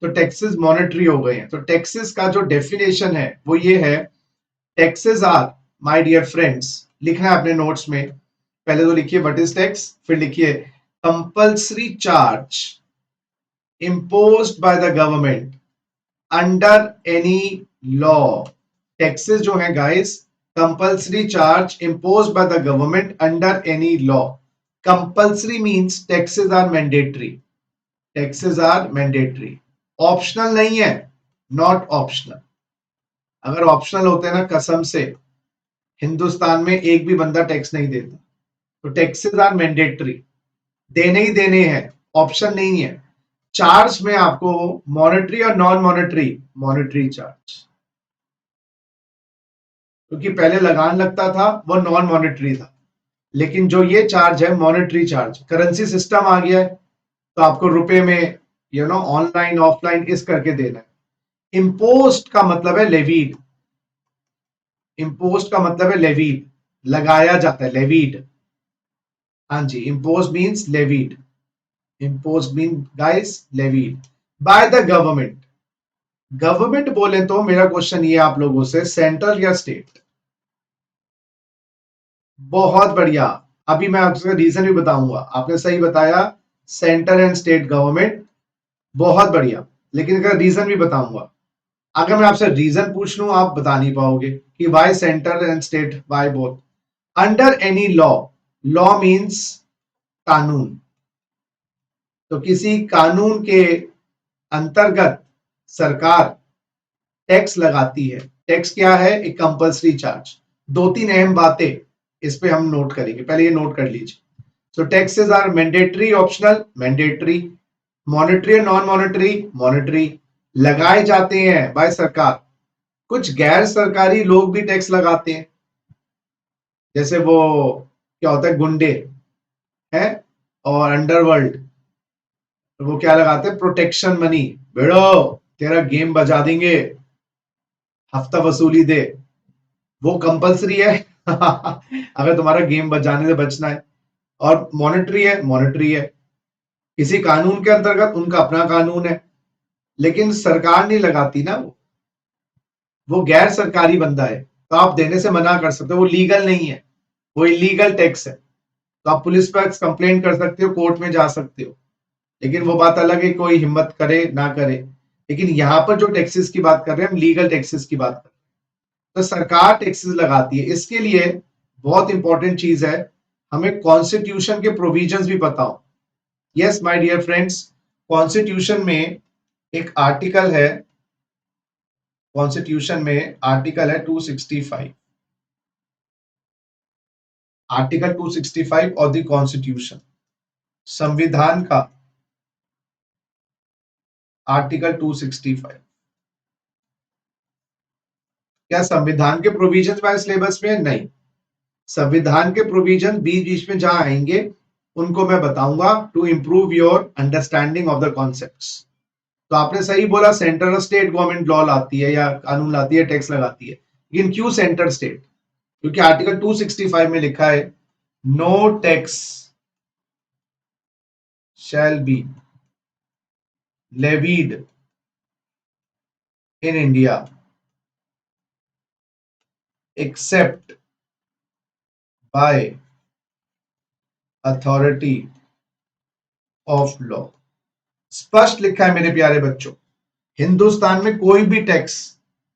तो टैक्सेस मॉनेटरी हो गए हैं। तो टैक्सेस का जो डेफिनेशन है वो ये है, taxes are, my dear friends, लिखना है अपने नोट्स में। पहले तो लिखिए व्हाट इज टैक्स, फिर लिखिए compulsory charge imposed by the government under any law। Taxes जो है guys, compulsory charge imposed by the government under any law। Compulsory means taxes are mandatory. Taxes are mandatory, optional नहीं है, नॉट ऑप्शनल। अगर ऑप्शनल होते ना, कसम से हिंदुस्तान में एक भी बंदा टैक्स नहीं देता, तो टैक्सेस आर मैंडेटरी, देने ही देने हैं, ऑप्शन नहीं है। चार्ज में आपको मॉनेटरी और नॉन मॉनेटरी, मॉनेटरी चार्ज, क्योंकि पहले लगान लगता था वो नॉन मॉनेटरी था, लेकिन जो ये चार्ज है मॉनेटरी चार्ज, करेंसी सिस्टम आ गया है, तो आपको रुपए में ऑनलाइन ऑफलाइन इस करके देना है। इम्पोस्ट का मतलब है लेवीड, इम्पोस्ट का मतलब है लेवीड, लगाया जाता है, लेवीड। हाँ जी, impose means levied, impose mean guys levied by the government. Government बोले तो मेरा क्वेश्चन ये आप लोगों से, सेंट्रल या स्टेट? बहुत बढ़िया, अभी मैं आपको रीजन भी बताऊंगा, आपने सही बताया, सेंटर एंड स्टेट गवर्नमेंट, बहुत बढ़िया। लेकिन अगर रीजन भी बताऊंगा, अगर मैं आपसे रीजन पूछ लूं आप बता नहीं पाओगे कि why centre and state, why both. Under any law, law means कानून, तो किसी कानून के अंतर्गत सरकार टैक्स लगाती है। टैक्स क्या है? एक कंपल्सरी चार्ज। दो तीन अहम बातें इस पे हम नोट करेंगे, पहले ये नोट कर लीजिए। So taxes are mandatory, optional, mandatory, monetary और नॉन मॉनेटरी, मॉनेटरी, लगाए जाते हैं बाय सरकार। कुछ गैर सरकारी लोग भी टैक्स लगाते हैं, जैसे वो क्या होता है, गुंडे हैं और अंडरवर्ल्ड, तो वो क्या लगाते हैं, प्रोटेक्शन मनी, बेड़ो तेरा गेम बजा देंगे, हफ्ता वसूली दे, वो कंपलसरी है अगर तुम्हारा गेम बजाने से बचना है। और मॉनेटरी है, मॉनेटरी है, किसी कानून के अंतर्गत, उनका अपना कानून है, लेकिन सरकार नहीं लगाती ना, वो गैर सरकारी बंदा है, तो आप देने से मना कर सकते हो, वो लीगल नहीं है, वो इलीगल टैक्स है, तो आप पुलिस पर कंप्लेंट कर सकते हो, कोर्ट में जा सकते हो। लेकिन वो बात अलग है, कोई हिम्मत करे ना करे। लेकिन यहाँ पर जो टैक्सेस की बात कर रहे हैं हम, लीगल टैक्सेस की बात कर रहे हैं, तो सरकार टैक्सेस लगाती है। इसके लिए बहुत इंपॉर्टेंट चीज है, हमें कॉन्स्टिट्यूशन के प्रोविजंस भी पता हो। Yes my dear friends, constitution में एक आर्टिकल है, कॉन्स्टिट्यूशन में आर्टिकल है 265, आर्टिकल 265 ऑफ द कॉन्स्टिट्यूशन, संविधान का आर्टिकल 265। क्या संविधान के प्रोविजन हमारे सिलेबस में? नहीं, संविधान के प्रोविजन बीच बीच में जहां आएंगे उनको मैं बताऊंगा, to improve your understanding of the concepts. तो आपने सही बोला, सेंट्रल और स्टेट गवर्नमेंट लॉ लाती है या कानून लाती है, टैक्स लगाती है, लेकिन क्यों सेंटर स्टेट? क्योंकि आर्टिकल 265 में लिखा है, no tax shall be levied in India except by authority of law. स्पष्ट लिखा है मेरे प्यारे बच्चों, हिंदुस्तान में कोई भी टैक्स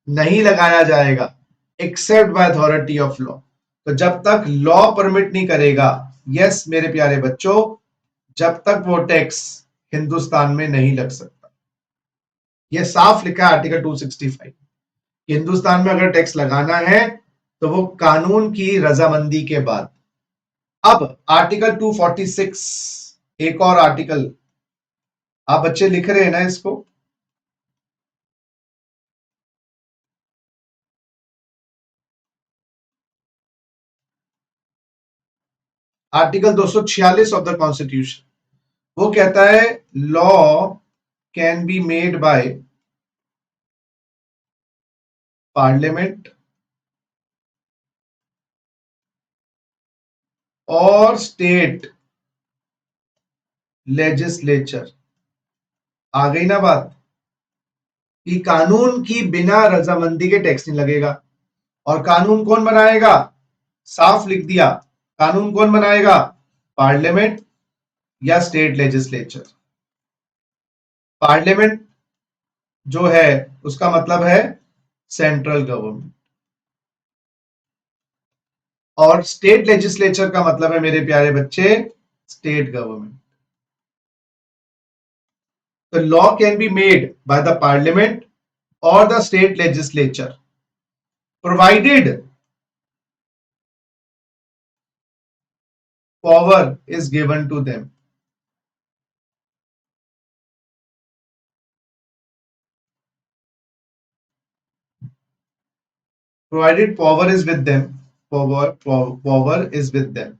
नहीं लगाया जाएगा accept by authority of law. तो जब तक लॉ परमिट नहीं करेगा, यस मेरे प्यारे बच्चों, जब तक वो टैक्स हिंदुस्तान में नहीं लग सकता। ये साफ लिखा है आर्टिकल 265, हिंदुस्तान में अगर टैक्स लगाना है तो वो कानून की रजामंदी के बाद। अब आर्टिकल 246, एक और आर्टिकल, आप बच्चे लिख रहे हैं ना इसको? आर्टिकल 246 ऑफ द कॉन्स्टिट्यूशन, वो कहता है law can be made by parliament और स्टेट लेजिस्लेचर। आ गई ना बात, कि कानून की बिना रजामंदी के टैक्स नहीं लगेगा। और कानून कौन बनाएगा? साफ लिख दिया, कानून कौन बनाएगा? पार्लियामेंट या स्टेट लेजिस्लेचर। पार्लियामेंट जो है उसका मतलब है सेंट्रल गवर्नमेंट, और स्टेट लेजिस्लेचर का मतलब है मेरे प्यारे बच्चे state government. The law can be made by the parliament or the state legislature, provided power is given to them. Provided power is with them. Power is with them.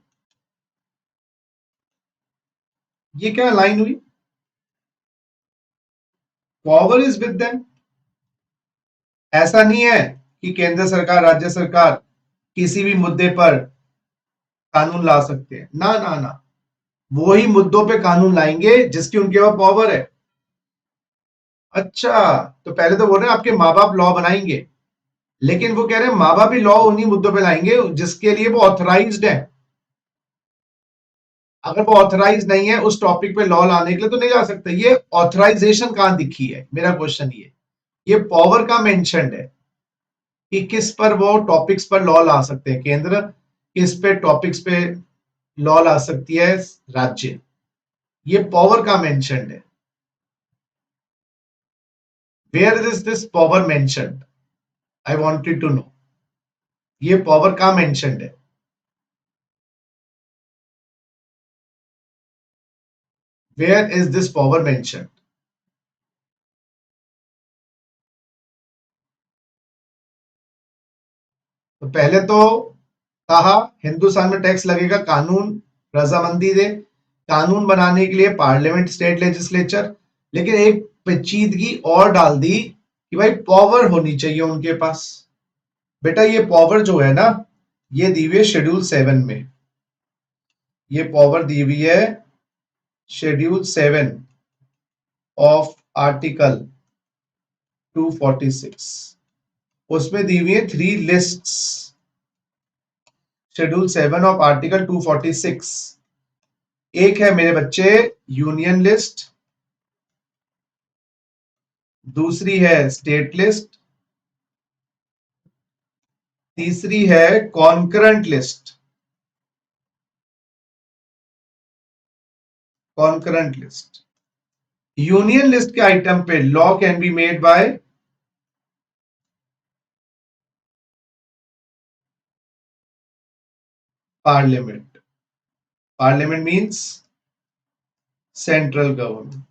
ये क्या लाइन हुई? Power is with them. ऐसा नहीं है कि केंद्र सरकार राज्य सरकार किसी भी मुद्दे पर कानून ला सकते हैं, ना ना ना, वो ही मुद्दों पे कानून लाएंगे जिसकी उनके पास पावर है। अच्छा, तो पहले तो बोल रहे हैं आपके माँ बाप लॉ बनाएंगे, लेकिन वो कह रहे हैं माँ बाप भी लॉ उन्हीं मुद्दों पे लाएंगे जिसके लिए वो ऑथराइज्ड है। अगर वो ऑथराइज नहीं है उस टॉपिक पे लॉ लाने के लिए तो नहीं ला सकते। ये ऑथराइजेशन कहां दिखी है, मेरा क्वेश्चन ये पावर का मेंशन्ड है कि किस पर वो टॉपिक्स पर लॉ ला सकते हैं केंद्र, किस पे टॉपिक्स पे लॉ ला सकती है राज्य, ये पावर का मेंशन्ड है। Where is this power mentioned, I wanted to know, ये पावर का मेंशन्ड है। Where is this power mentioned? तो पहले तो कहा हिंदुस्तान में टैक्स लगेगा, कानून रजामंदी दे, कानून बनाने के लिए पार्लियामेंट स्टेट लेजिस्लेचर, लेकिन एक पेचीदगी और डाल दी कि भाई पावर होनी चाहिए उनके पास। बेटा ये पावर जो है ना, ये दी हुई है शेड्यूल 7 में, ये पावर दी हुई है शेड्यूल 7 ऑफ आर्टिकल 246, उसमें दी हुई है 3 लिस्ट्स। शेड्यूल 7 ऑफ आर्टिकल 246, एक है मेरे बच्चे यूनियन लिस्ट, दूसरी है स्टेट लिस्ट, तीसरी है concurrent list. Concurrent list, union list के आइटम पे law can be made by parliament. Parliament means central government.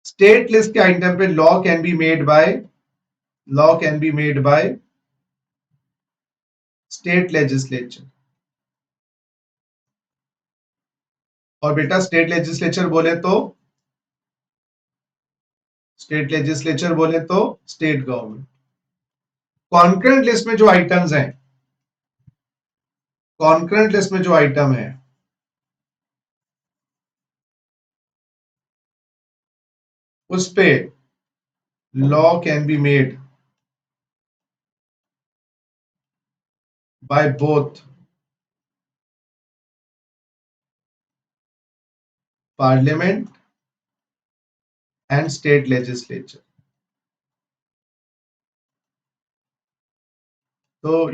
State list के आइटम पे law can be made by state legislature. और बेटा स्टेट लेजिस्लेचर बोले तो स्टेट गवर्नमेंट। कॉन्करेंट लिस्ट में जो आइटम्स हैं, कॉन्करेंट लिस्ट में जो आइटम है उस पे law can be made by both parliament and state legislature. तो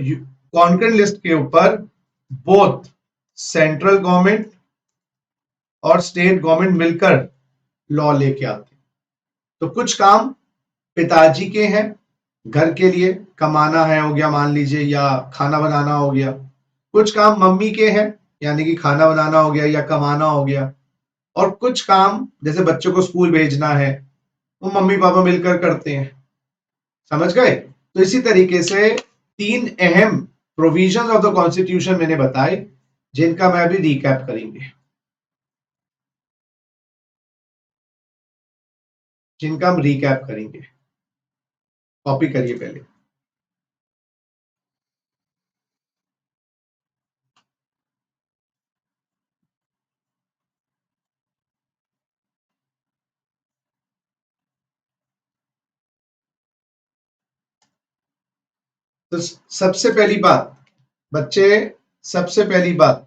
कॉन्करेंट लिस्ट के ऊपर बोथ सेंट्रल गवर्नमेंट और स्टेट गवर्नमेंट मिलकर लॉ लेके आते। तो कुछ काम पिताजी के हैं, घर के लिए कमाना है हो गया मान लीजिए, या खाना बनाना हो गया। कुछ काम मम्मी के हैं, यानी कि खाना बनाना हो गया या कमाना हो गया। और कुछ काम जैसे बच्चों को स्कूल भेजना है वो मम्मी पापा मिलकर करते हैं। समझ गए? तो इसी तरीके से 3 अहम प्रोविजंस ऑफ द कॉन्स्टिट्यूशन मैंने बताए, जिनका मैं अभी रिकैप करेंगे, जिनका हम रिकैप करेंगे। कॉपी करिए पहले। तो सबसे पहली बात बच्चे, सबसे पहली बात,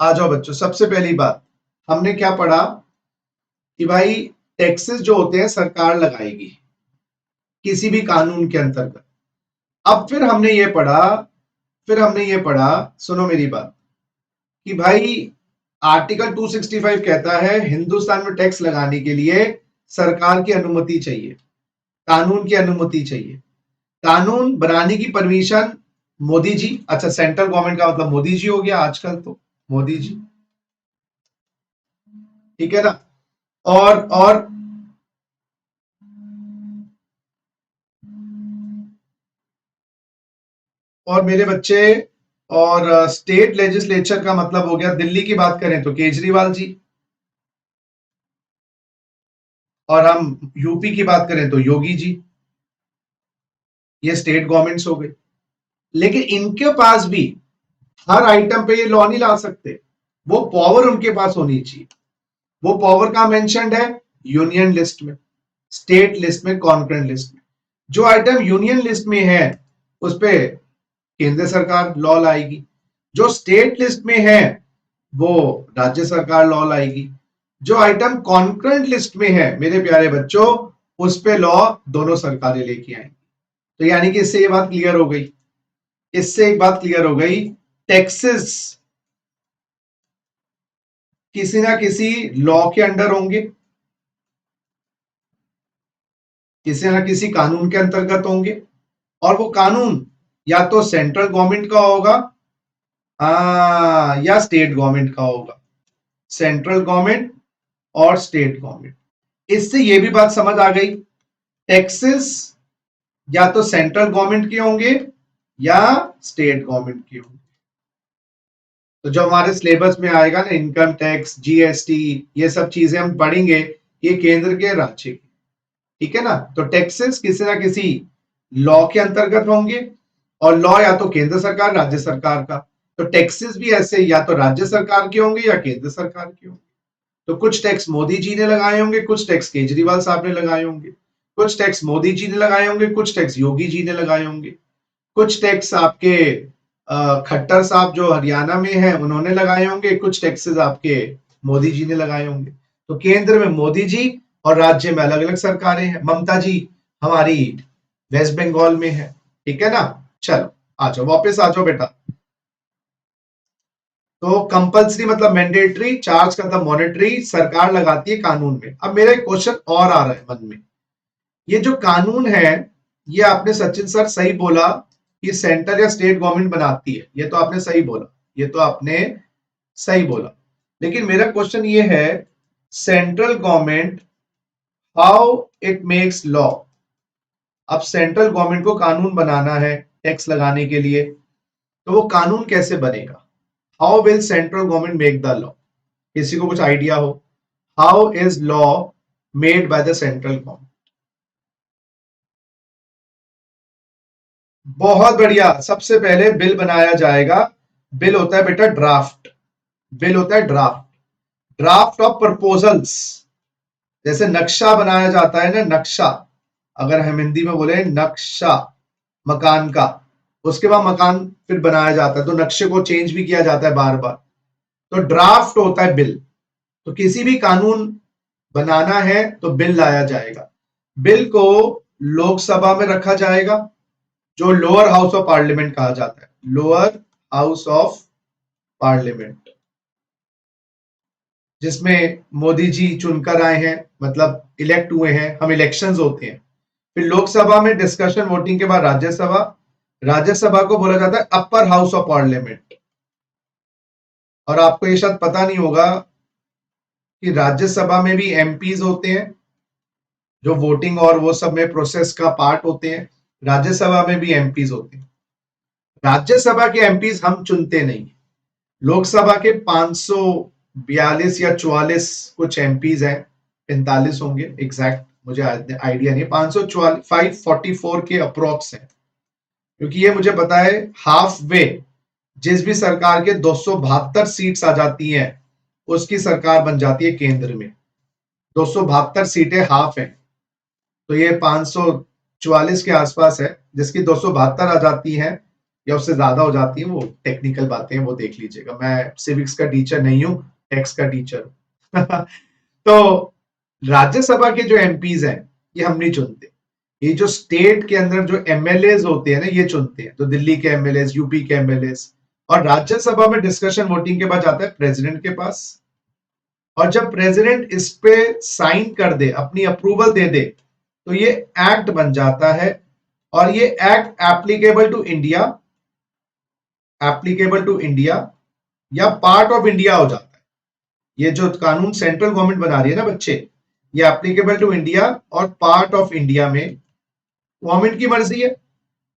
आ जाओ बच्चों, सबसे पहली बात हमने क्या पढ़ा कि भाई टैक्सेस जो होते हैं सरकार लगाएगी किसी भी कानून के अंतर्गत। अब फिर हमने ये पढ़ा, सुनो मेरी बात, कि भाई आर्टिकल 265 कहता है हिंदुस्तान में टैक्स लगाने के लिए सरकार की अनुमति चाहिए, कानून की अनुमति चाहिए। कानून बनाने की परमिशन मोदी जी। अच्छा, सेंट्रल गवर्नमेंट का मतलब मोदी जी हो गया आजकल तो, मोदी जी, ठीक है ना। और मेरे बच्चे, और स्टेट लेजिस्लेचर का मतलब हो गया, दिल्ली की बात करें तो केजरीवाल जी, और हम यूपी की बात करें तो योगी जी। ये स्टेट गवर्नमेंट्स हो गई। लेकिन इनके पास भी हर आइटम पे ये लॉ नहीं ला सकते, वो पावर उनके पास होनी चाहिए। वो पावर कहां मेंशन्ड है? यूनियन लिस्ट में, स्टेट लिस्ट में, कॉन्करेंट लिस्ट में। जो आइटम यूनियन लिस्ट में है उस पे केंद्र सरकार लॉ लाएगी, जो स्टेट लिस्ट में है वो राज्य सरकार लॉ लाएगी। जो आइटम कॉन्करेंट लिस्ट में है मेरे प्यारे बच्चों, उस पे लॉ दोनों सरकारें लेके आएंगी। तो यानी कि इससे ये बात क्लियर हो गई, इससे एक बात क्लियर हो गई, टैक्सेस किसी ना किसी लॉ के अंडर होंगे, किसी ना किसी कानून के अंतर्गत होंगे, और वो कानून या तो सेंट्रल गवर्नमेंट का होगा, या स्टेट गवर्नमेंट का होगा, सेंट्रल गवर्नमेंट और स्टेट गवर्नमेंट। इससे ये भी बात समझ आ गई, टैक्सेस या तो सेंट्रल गवर्नमेंट के होंगे या स्टेट गवर्नमेंट के होंगे। तो जो हमारे सिलेबस में आएगा ना, इनकम टैक्स, जीएसटी, ये सब चीजें हम पढ़ेंगे, ये केंद्र के राज्य की, ठीक है ना। तो टैक्सेस किसी ना किसी लॉ के अंतर्गत होंगे, और लॉ या तो केंद्र सरकार, राज्य सरकार का। तो टैक्सेस भी ऐसे या तो राज्य सरकार के होंगे या केंद्र सरकार के होंगे। तो कुछ टैक्स मोदी जी ने लगाए होंगे, कुछ टैक्स केजरीवाल साहब ने लगाए होंगे, कुछ टैक्स मोदी जी ने लगाए होंगे, कुछ टैक्स योगी जी ने लगाए होंगे, कुछ टैक्स आपके खट्टर साहब जो हरियाणा में है उन्होंने लगाए होंगे, कुछ टैक्सेस आपके मोदी जी ने लगाए होंगे। तो केंद्र में मोदी जी और राज्य में अलग अलग सरकारें हैं। ममता जी हमारी वेस्ट बंगाल में है, ठीक है ना। चलो आ जाओ, वापस आ जाओ बेटा। तो कंपल्सरी मतलब मैंडेटरी, चार्ज का मतलब मॉनेटरी, सरकार लगाती है कानून में। अब मेरा एक क्वेश्चन और आ रहा है मन में, ये जो कानून है, ये आपने सचिन सर सही बोला कि सेंट्रल या स्टेट गवर्नमेंट बनाती है, ये तो आपने सही बोला, ये तो आपने सही बोला। लेकिन मेरा क्वेश्चन ये है, central government how it makes law. अब सेंट्रल गवर्नमेंट को कानून बनाना है टैक्स लगाने के लिए, तो वो कानून कैसे बनेगा? How will central government make the law? किसी को कुछ आइडिया हो? How is law made by the central government? बहुत बढ़िया, सबसे पहले बिल बनाया जाएगा। बिल होता है बेटा ड्राफ्ट, बिल होता है ड्राफ्ट, ड्राफ्ट ऑफ प्रपोजल्स। जैसे नक्शा बनाया जाता है ना, नक्शा, अगर हम हिंदी में बोले नक्शा मकान का, उसके बाद मकान फिर बनाया जाता है, तो नक्शे को चेंज भी किया जाता है बार बार। तो ड्राफ्ट होता है बिल। तो किसी भी कानून बनाना है तो बिल लाया जाएगा, बिल को लोकसभा में रखा जाएगा, जो लोअर हाउस ऑफ पार्लियामेंट कहा जाता है, लोअर हाउस ऑफ पार्लियामेंट, जिसमें मोदी जी चुनकर आए हैं, मतलब इलेक्ट हुए हैं, हम इलेक्शंस होते हैं। फिर लोकसभा में डिस्कशन वोटिंग के बाद राज्यसभा, राज्यसभा को बोला जाता है अपर हाउस ऑफ पार्लियामेंट। और आपको ये शायद पता नहीं होगा कि राज्यसभा में भी एमपीज होते हैं, जो वोटिंग और वो सब में प्रोसेस का पार्ट होते हैं। राज्यसभा में भी एमपीज होते हैं। राज्यसभा के एमपीज हम चुनते नहीं, लोकसभा के 542 या 44 कुछ एमपीज हैं, 45 होंगे एग्जैक्ट, मुझे आइडिया नहीं, 544 544 के अप्रोक्स हैं, क्योंकि ये मुझे पता है हाफ वे, जिस भी सरकार के 272 सीट्स आ जाती हैं उसकी सरकार बन जाती है केंद्र में। 272 सीटें हाफ है, तो ये 544 के आसपास है, जिसकी 272 आ जाती है या उससे ज्यादा हो जाती है, वो टेक्निकल बातें हैं, वो देख लीजिएगा। मैं सिविक्स का टीचर नहीं हूं, टैक्स का टीचर हूं। तो राज्यसभा के जो एमपीज हैं ये हम नहीं चुनते, ये जो स्टेट के अंदर जो एमएलए होते हैं ना ये चुनते हैं, तो दिल्ली के एमएलए, यूपी के एमएलए। और राज्यसभा में डिस्कशन वोटिंग के बाद जाता है प्रेसिडेंट के पास, और जब प्रेसिडेंट इस पे साइन कर दे, अपनी अप्रूवल दे दे, तो ये एक्ट बन जाता है और ये एक्ट एप्लीकेबल टू इंडिया या पार्ट ऑफ इंडिया हो जाता है। ये जो कानून सेंट्रल गवर्नमेंट बना रही है ना बच्चे, ये एप्लीकेबल टू इंडिया और पार्ट ऑफ इंडिया में गवर्नमेंट की मर्जी है।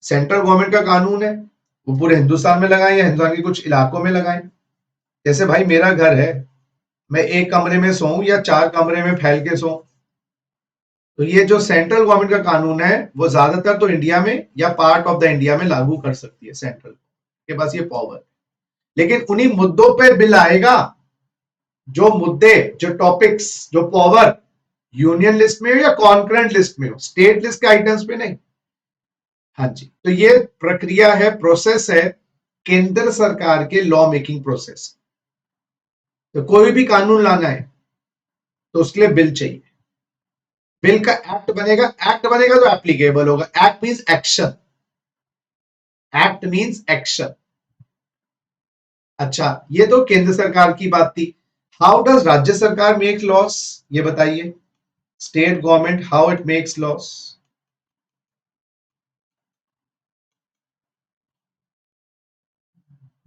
सेंट्रल गवर्नमेंट का कानून है, वो पूरे हिंदुस्तान में लगाएं या हिंदुस्तान के कुछ इलाकों में लगाएं। जैसे भाई मेरा घर है, मैं एक कमरे में सोऊं या 4 कमरे में फैल के सोऊं, तो ये जो सेंट्रल गवर्नमेंट का कानून है वो ज्यादातर तो इंडिया में या पार्ट ऑफ द इंडिया में लागू कर सकती है सेंट्रल के पास ये पावर। लेकिन उन्हीं मुद्दों पे बिल आएगा जो मुद्दे, जो टॉपिक्स, जो पावर यूनियन लिस्ट में हो या कॉन्करेंट लिस्ट में हो, स्टेट लिस्ट के आइटम्स पे नहीं। हाँ जी, तो ये प्रक्रिया है, प्रोसेस है केंद्र सरकार के लॉ मेकिंग प्रोसेस। तो कोई भी कानून लाना है तो उसके लिए बिल चाहिए। बिल का एक्ट बनेगा तो एप्लीकेबल होगा। Act means action, act means action. अच्छा, ये तो केंद्र सरकार की बात थी। हाउ डज राज्य सरकार मेक लॉस, ये बताइए। State government, how it makes loss.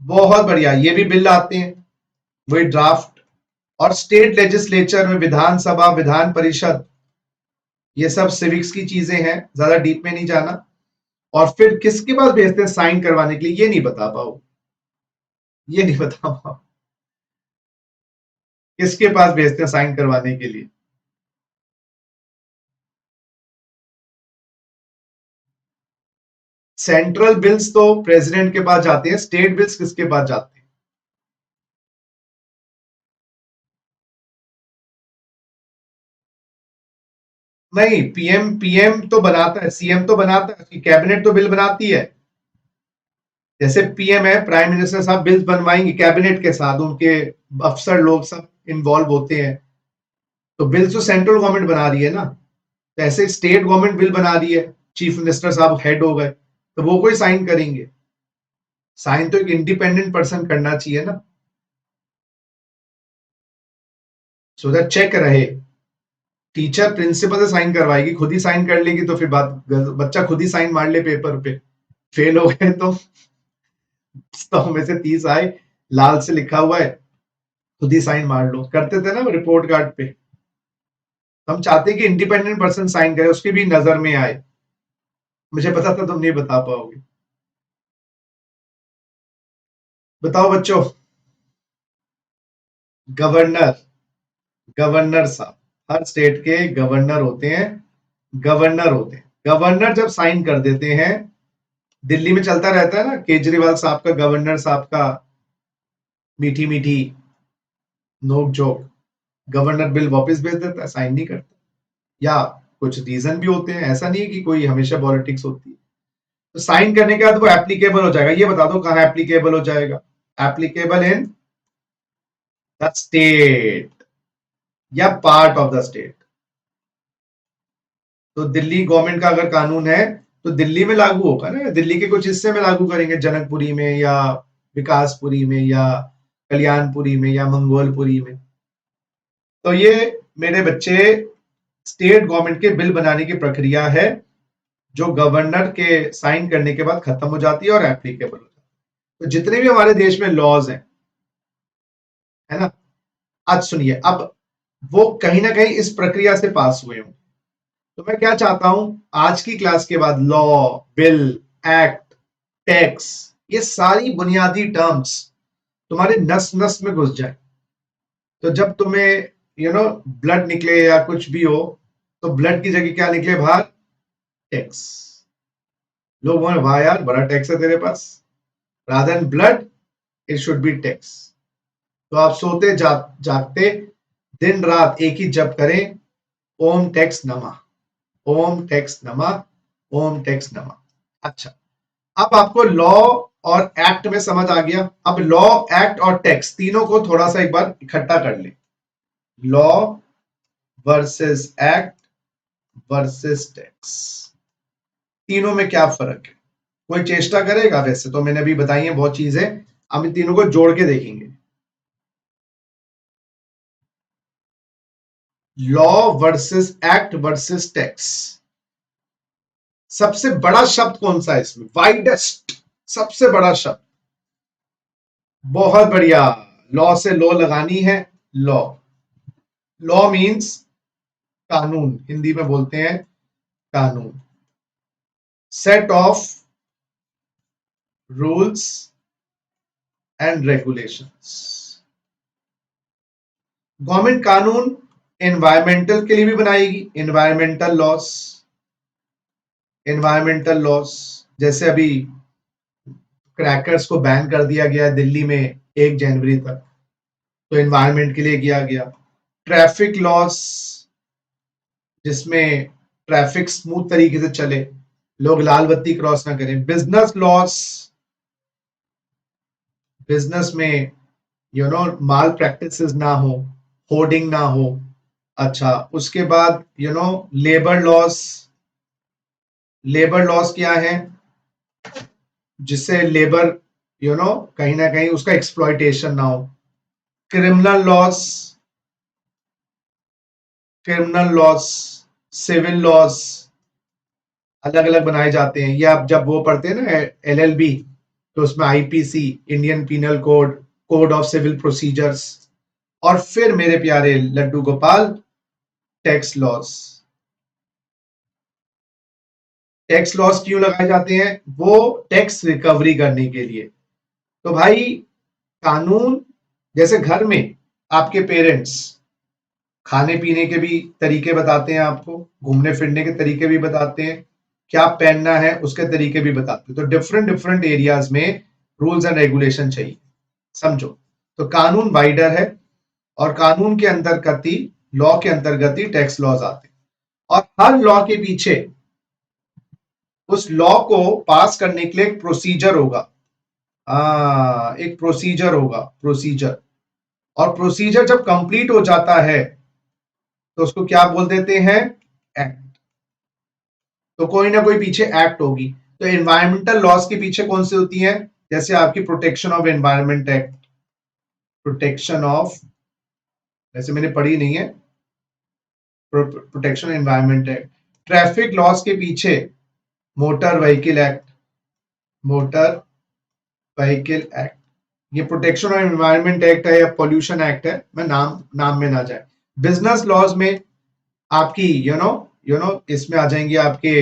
बहुत बढ़िया, ये भी बिल आते हैं, वही ड्राफ्ट। और स्टेट लेजिस्लेचर में विधानसभा, विधान परिषद, ये सब सिविक्स की चीजें हैं, ज्यादा डीप में नहीं जाना। और फिर किसके पास भेजते हैं साइन करवाने के लिए, ये नहीं बता पाओ, ये नहीं बता पाओ किसके पास भेजते हैं साइन करवाने के लिए। सेंट्रल बिल्स तो प्रेसिडेंट के पास जाते हैं, स्टेट बिल्स किसके पास जाते हैं? नहीं, पीएम पीएम तो बनाता है, सीएम तो बनाता है, उसकी कैबिनेट तो बिल बनाती है। जैसे पीएम है, प्राइम मिनिस्टर साहब बिल्स बनवाएंगे कैबिनेट के साथ, उनके अफसर लोग सब इन्वॉल्व होते हैं। तो बिल तो सेंट्रल गवर्नमेंट बना रही है ना, तो ऐसे स्टेट गवर्नमेंट बिल बना रही है, चीफ मिनिस्टर साहब हेड हो गए, तो वो कोई साइन करेंगे? साइन तो एक इंडिपेंडेंट पर्सन करना चाहिए ना, सो दैट चेक रहे। टीचर प्रिंसिपल से साइन करवाएगी, खुद ही साइन कर लेगी तो फिर बच्चा खुद ही साइन मार ले पेपर पे, फेल हो गए तो 100 में से 30 आए, लाल से लिखा हुआ है, खुद ही साइन मार लो, करते थे ना रिपोर्ट कार्ड पे। हम चाहते हैं कि इंडिपेंडेंट पर्सन साइन करे, उसकी भी नजर में आए। मुझे पता था तुम नहीं बता पाओगे। बताओ बच्चों। गवर्नर, गवर्नर साहब, हर स्टेट के गवर्नर होते हैं, गवर्नर होते हैं। गवर्नर जब साइन कर देते हैं, दिल्ली में चलता रहता है ना केजरीवाल साहब का, गवर्नर साहब का मीठी मीठी नोक झोंक, गवर्नर बिल वापस भेज देता है, साइन नहीं करता। या कुछ रीजन भी होते हैं, ऐसा नहीं है कि कोई हमेशा पॉलिटिक्स होती है। तो साइन करने के बाद वो एप्लीकेबल हो जाएगा। ये बता दो कहां एप्लीकेबल हो जाएगा? एप्लीकेबल इन द स्टेट या पार्ट ऑफ द स्टेट। तो दिल्ली गवर्नमेंट का अगर कानून है तो दिल्ली में लागू होगा ना, दिल्ली के कुछ हिस्से में लागू करेंगे, जनकपुरी में या विकासपुरी में या कल्याणपुरी में या मंगोलपुरी में। तो ये मेरे बच्चे स्टेट गवर्नमेंट के बिल बनाने की प्रक्रिया है, जो गवर्नर के साइन करने के बाद खत्म हो जाती है और एप्लीकेबल हो जाती है। तो जितने भी हमारे देश में लॉज हैं, है ना, आज सुनिए, अब वो कहीं ना कहीं इस प्रक्रिया से पास हुए हों। तो मैं क्या चाहता हूं, आज की क्लास के बाद लॉ, बिल, एक्ट, टैक्स, ये सारी बुनियादी टर्म्स तुम्हारे नस नस में घुस जाए। तो जब तुम्हें ब्लड निकले या कुछ भी हो, तो ब्लड की जगह क्या निकले बाहर? टैक्स। लोग बोले वाह यार बड़ा टैक्स है तेरे पास, rather than blood it should be tax. तो आप सोते जागते दिन रात एक ही जप करें, ओम टैक्स नमः, ओम टैक्स नमः, ओम टैक्स नमः। अच्छा, अब आपको लॉ और एक्ट में समझ आ गया। अब लॉ, एक्ट और टैक्स तीनों को थोड़ा सा एक बार इकट्ठा कर ले। Law versus act versus tax, तीनों में क्या फर्क है? कोई चेष्टा करेगा? वैसे तो मैंने अभी बताई है बहुत चीजें, हम इन तीनों को जोड़ के देखेंगे। Law versus act versus tax, सबसे बड़ा शब्द कौन सा है इसमें? वाइडेस्ट, सबसे बड़ा शब्द। बहुत बढ़िया। लॉ से लॉ लगानी है। लॉ, लॉ मीन्स कानून, हिंदी में बोलते हैं कानून। Set of rules and regulations. Government कानून एनवायरमेंटल के लिए भी बनाएगी, एनवायरमेंटल लॉस। एनवायरमेंटल लॉस, जैसे अभी क्रैकर्स को बैन कर दिया गया है दिल्ली में 1 जनवरी तक, तो एनवायरमेंट के लिए किया गया। ट्रैफिक लॉस, जिसमें ट्रैफिक स्मूथ तरीके से चले, लोग लाल बत्ती क्रॉस ना करें। बिजनेस लॉस, बिजनेस में माल प्रैक्टिसेस ना हो, होर्डिंग ना हो। अच्छा, उसके बाद लेबर लॉस। लेबर लॉस क्या है? जिससे लेबर कहीं ना कहीं उसका एक्सप्लॉइटेशन ना हो। Criminal laws, criminal laws, civil laws अलग अलग बनाए जाते हैं। ये आप जब वो पढ़ते हैं ना एलएलबी, तो उसमें IPC, Indian penal code, code of civil procedures, और फिर मेरे प्यारे Laddu Gopal, tax laws. Tax laws क्यों लगाए जाते हैं? वो टैक्स रिकवरी करने के लिए। तो भाई कानून, जैसे घर में आपके पेरेंट्स खाने पीने के भी तरीके बताते हैं आपको, घूमने फिरने के तरीके भी बताते हैं, क्या पहनना है उसके तरीके भी बताते हैं। तो डिफरेंट डिफरेंट एरियाज में रूल्स एंड रेगुलेशन चाहिए, समझो। तो कानून वाइडर है, और कानून के अंतर्गत ही, लॉ के अंतर्गत ही टैक्स लॉज आते हैं। और हर लॉ के पीछे उस लॉ को पास करने के लिए एक प्रोसीजर होगा। एक प्रोसीजर होगा, प्रोसीजर। और प्रोसीजर जब कंप्लीट हो जाता है तो उसको क्या बोल देते हैं? एक्ट। तो कोई ना कोई पीछे एक्ट होगी। तो एनवायरमेंटल लॉस के पीछे कौन सी होती है? जैसे आपकी protection of environment act, protection of, वैसे मैंने पढ़ी नहीं है, protection environment act. Traffic loss के पीछे motor vehicle act, motor vehicle act. ये प्रोटेक्शन ऑफ एनवायरमेंट एक्ट है या पॉल्यूशन एक्ट है, मैं नाम नाम में ना जाए। बिजनेस लॉज में आपकी इसमें आ जाएंगे आपके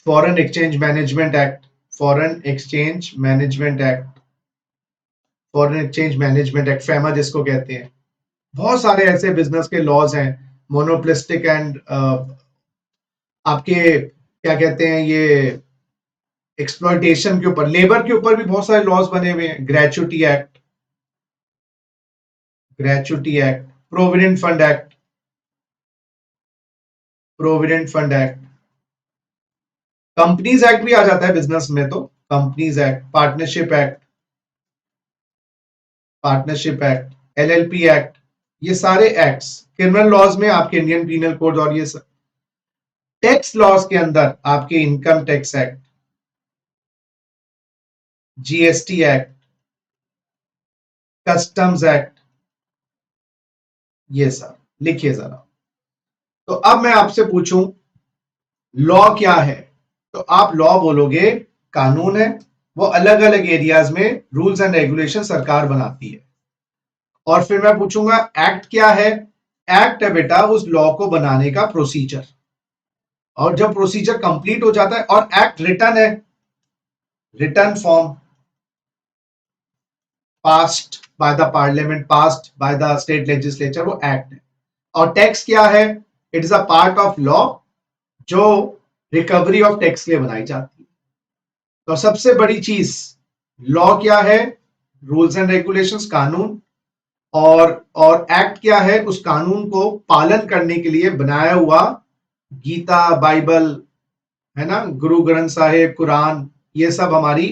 foreign exchange management act, foreign exchange management act, foreign exchange management act, FEMA जिसको कहते हैं। बहुत सारे ऐसे बिजनेस के लॉज हैं, मोनोपोलिस्टिक एंड आपके क्या कहते हैं ये, एक्सप्लॉइटेशन के ऊपर, लेबर के ऊपर भी बहुत सारे लॉज बने हुए हैं। Gratuity act, gratuity act, provident fund act, provident fund act, companies act भी आ जाता है बिजनेस में, तो companies act, partnership act, partnership act, LLP act, ये सारे एक्ट्स। क्रिमिनल लॉज में आपके इंडियन पीनल कोड और ये सब। टैक्स लॉज के अंदर आपके income tax act, GST act, customs act, ये सब लिखिए जरा। तो अब मैं आपसे पूछूं लॉ क्या है, तो आप लॉ बोलोगे कानून है, वो अलग अलग एरियाज में रूल्स एंड रेगुलेशन सरकार बनाती है। और फिर मैं पूछूंगा एक्ट क्या है? एक्ट है बेटा उस लॉ को बनाने का प्रोसीजर। और जब प्रोसीजर कंप्लीट हो जाता है, और एक्ट रिटन है, written form, passed by the parliament, passed by the state legislature, वो एक्ट है। और टैक्स क्या है? It is a part of law, जो रिकवरी ऑफ टैक्स के लिए बनाई जाती है। तो सबसे बड़ी चीज लॉ क्या है? रूल्स एंड रेगुलेशंस, कानून। और एक्ट क्या है? उस कानून को पालन करने के लिए बनाया हुआ गीता, बाइबल, है ना, गुरु ग्रंथ साहिब, कुरान, ये सब हमारी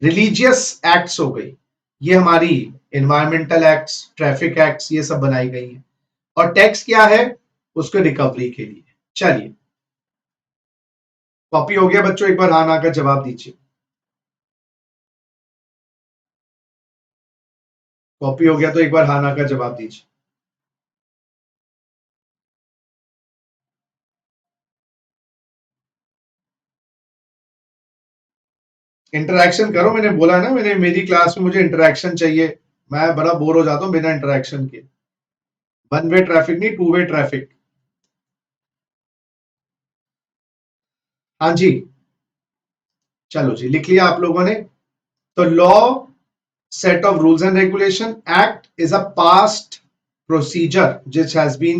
रिलीजियस एक्ट्स हो गई। ये हमारी एनवायरमेंटल एक्ट्स, ट्रैफिक एक्ट्स, ये सब बनाई गई हैं। और टैक्स क्या है? उसको रिकवरी के लिए। चलिए, कॉपी हो गया बच्चों? एक बार हाँ ना का जवाब दीजिए। कॉपी हो गया तो एक बार हाँ ना का जवाब दीजिए। इंटरेक्शन करो, मैंने बोला ना, मैंने मेरी क्लास में मुझे इंटरेक्शन चाहिए, मैं बड़ा बोर हो जाता हूँ बिना इंटरेक्शन के। वन वे ट्रैफिक नहीं, टू वे ट्रैफिक। हाँ जी, चलो जी, लिख लिया आप लोगों ने। तो law, set of rules and regulation. Act is a past procedure which has been,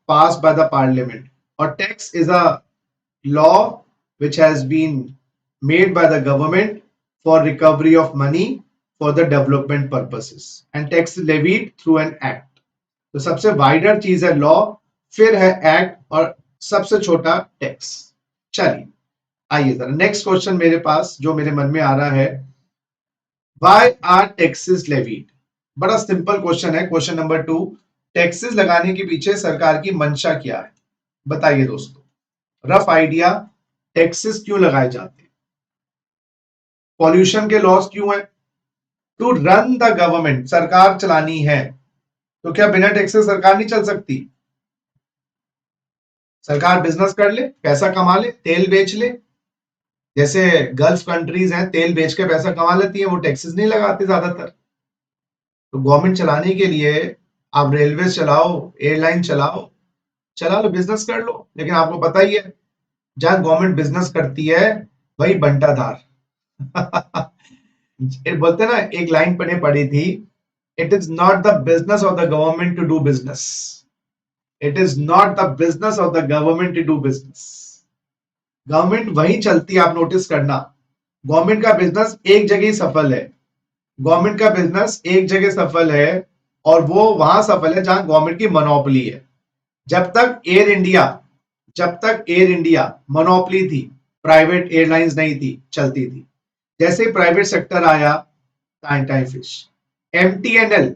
passed by the parliament. Or tax is a law which has been made by the government for recovery of money for the development purposes. And tax is levied through an act. तो सबसे वाइडर चीज है लॉ, फिर है एक्ट, और सबसे छोटा टैक्स। चलिए आइए जरा नेक्स्ट क्वेश्चन मेरे पास जो मेरे मन में आ रहा है, Why are taxes levied? बड़ा सिंपल क्वेश्चन है, क्वेश्चन नंबर 2। टैक्सेस लगाने के पीछे सरकार की मंशा क्या है, बताइए दोस्तों। रफ आइडिया, टैक्सेस क्यों लगाए जाते हैं? पॉल्यूशन के लॉस क्यों है? टू रन द गवर्नमेंट, सरकार चलानी है। तो क्या बिना टैक्सेस सरकार नहीं चल सकती? सरकार बिजनेस कर ले, पैसा कमा ले, तेल बेच ले, जैसे गल्फ कंट्रीज हैं तेल बेच के पैसा कमा लेती है, वो टैक्सेस नहीं लगाते ज्यादातर। तो गवर्नमेंट चलाने के लिए आप रेलवे चलाओ, एयरलाइन चलाओ, चला लो, बिजनेस कर लो, लेकिन आपको पता ही है जहां गवर्नमेंट बिजनेस करती है वही बंटाधार। बोलते ना, एक लाइन पढ़े पड़ी थी, it is not the business of the government to do business, it is not the business of the government to do business. Government वही चलती है, आप नोटिस करना, गवर्नमेंट का बिजनेस एक जगह ही सफल है, गवर्नमेंट का बिजनेस एक जगह सफल है, और वो वहां सफल है जहां गवर्नमेंट की मोनोपोली है। जब तक एयर इंडिया, जब तक एयर इंडिया मोनोपोली थी, प्राइवेट एयरलाइंस नहीं थी, चलती थी। जैसे ही प्राइवेट सेक्टर आया, टाइम टाइम फिश। एमटीएनएल,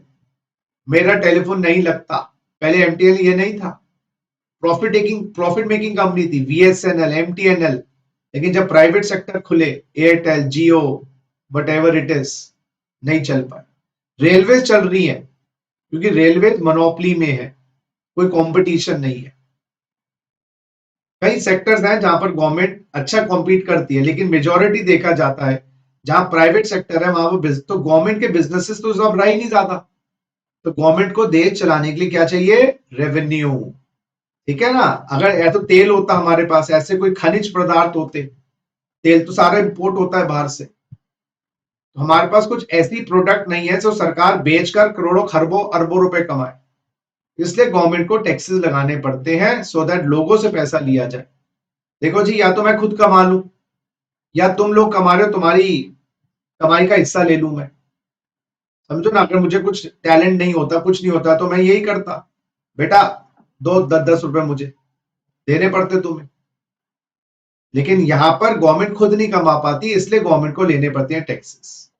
मेरा टेलीफोन नहीं लगता, पहले एमटीएनएल ये नहीं था, प्रॉफिट मेकिंग कंपनी थी, वीएसएनएल, एमटीएनएल। लेकिन जब प्राइवेट सेक्टर खुले, Airtel, Jio, what ever it is, नहीं चल पाए। रेलवे चल रही है क्योंकि रेलवे मोनोपोली में है, कोई कंपटीशन नहीं है। कई सेक्टर्स हैं जहां पर गवर्नमेंट अच्छा कॉम्पीट करती है, लेकिन मेजोरिटी देखा जाता है जहां प्राइवेट सेक्टर है वहां वो तो गवर्नमेंट के बिजनेसेस तो सब रहा ही नहीं ज्यादा। तो गवर्नमेंट को देश चलाने के लिए क्या चाहिए? रेवेन्यू। ठीक है ना? अगर या तो तेल होता हमारे पास, ऐसे कोई खनिज पदार्थ होते, तेल तो सारा इंपोर्ट होता है बाहर से, तो हमारे पास कुछ ऐसी प्रोडक्ट नहीं है जो सरकार बेचकर करोड़ों खरबों अरबों रुपए कमाए। इसलिए गवर्नमेंट को टैक्सेस लगाने पड़ते हैं सो दैट लोगों से पैसा लिया जाए। देखो जी, या तो मैं खुद कमा लूं, या तुम लोग कमा रहे हो, तुम्हारी कमाई का हिस्सा ले लूं मैं। समझो ना, अगर मुझे कुछ टैलेंट नहीं होता, कुछ नहीं होता, तो मैं यही करता, बेटा दो 10-10 रुपए मुझे देने पड़ते तुम्हें। लेकिन यहां पर गवर्नमेंट खुद नहीं कमा पाती, इसलिए गवर्नमेंट को लेने पड़ते हैं टैक्सेस।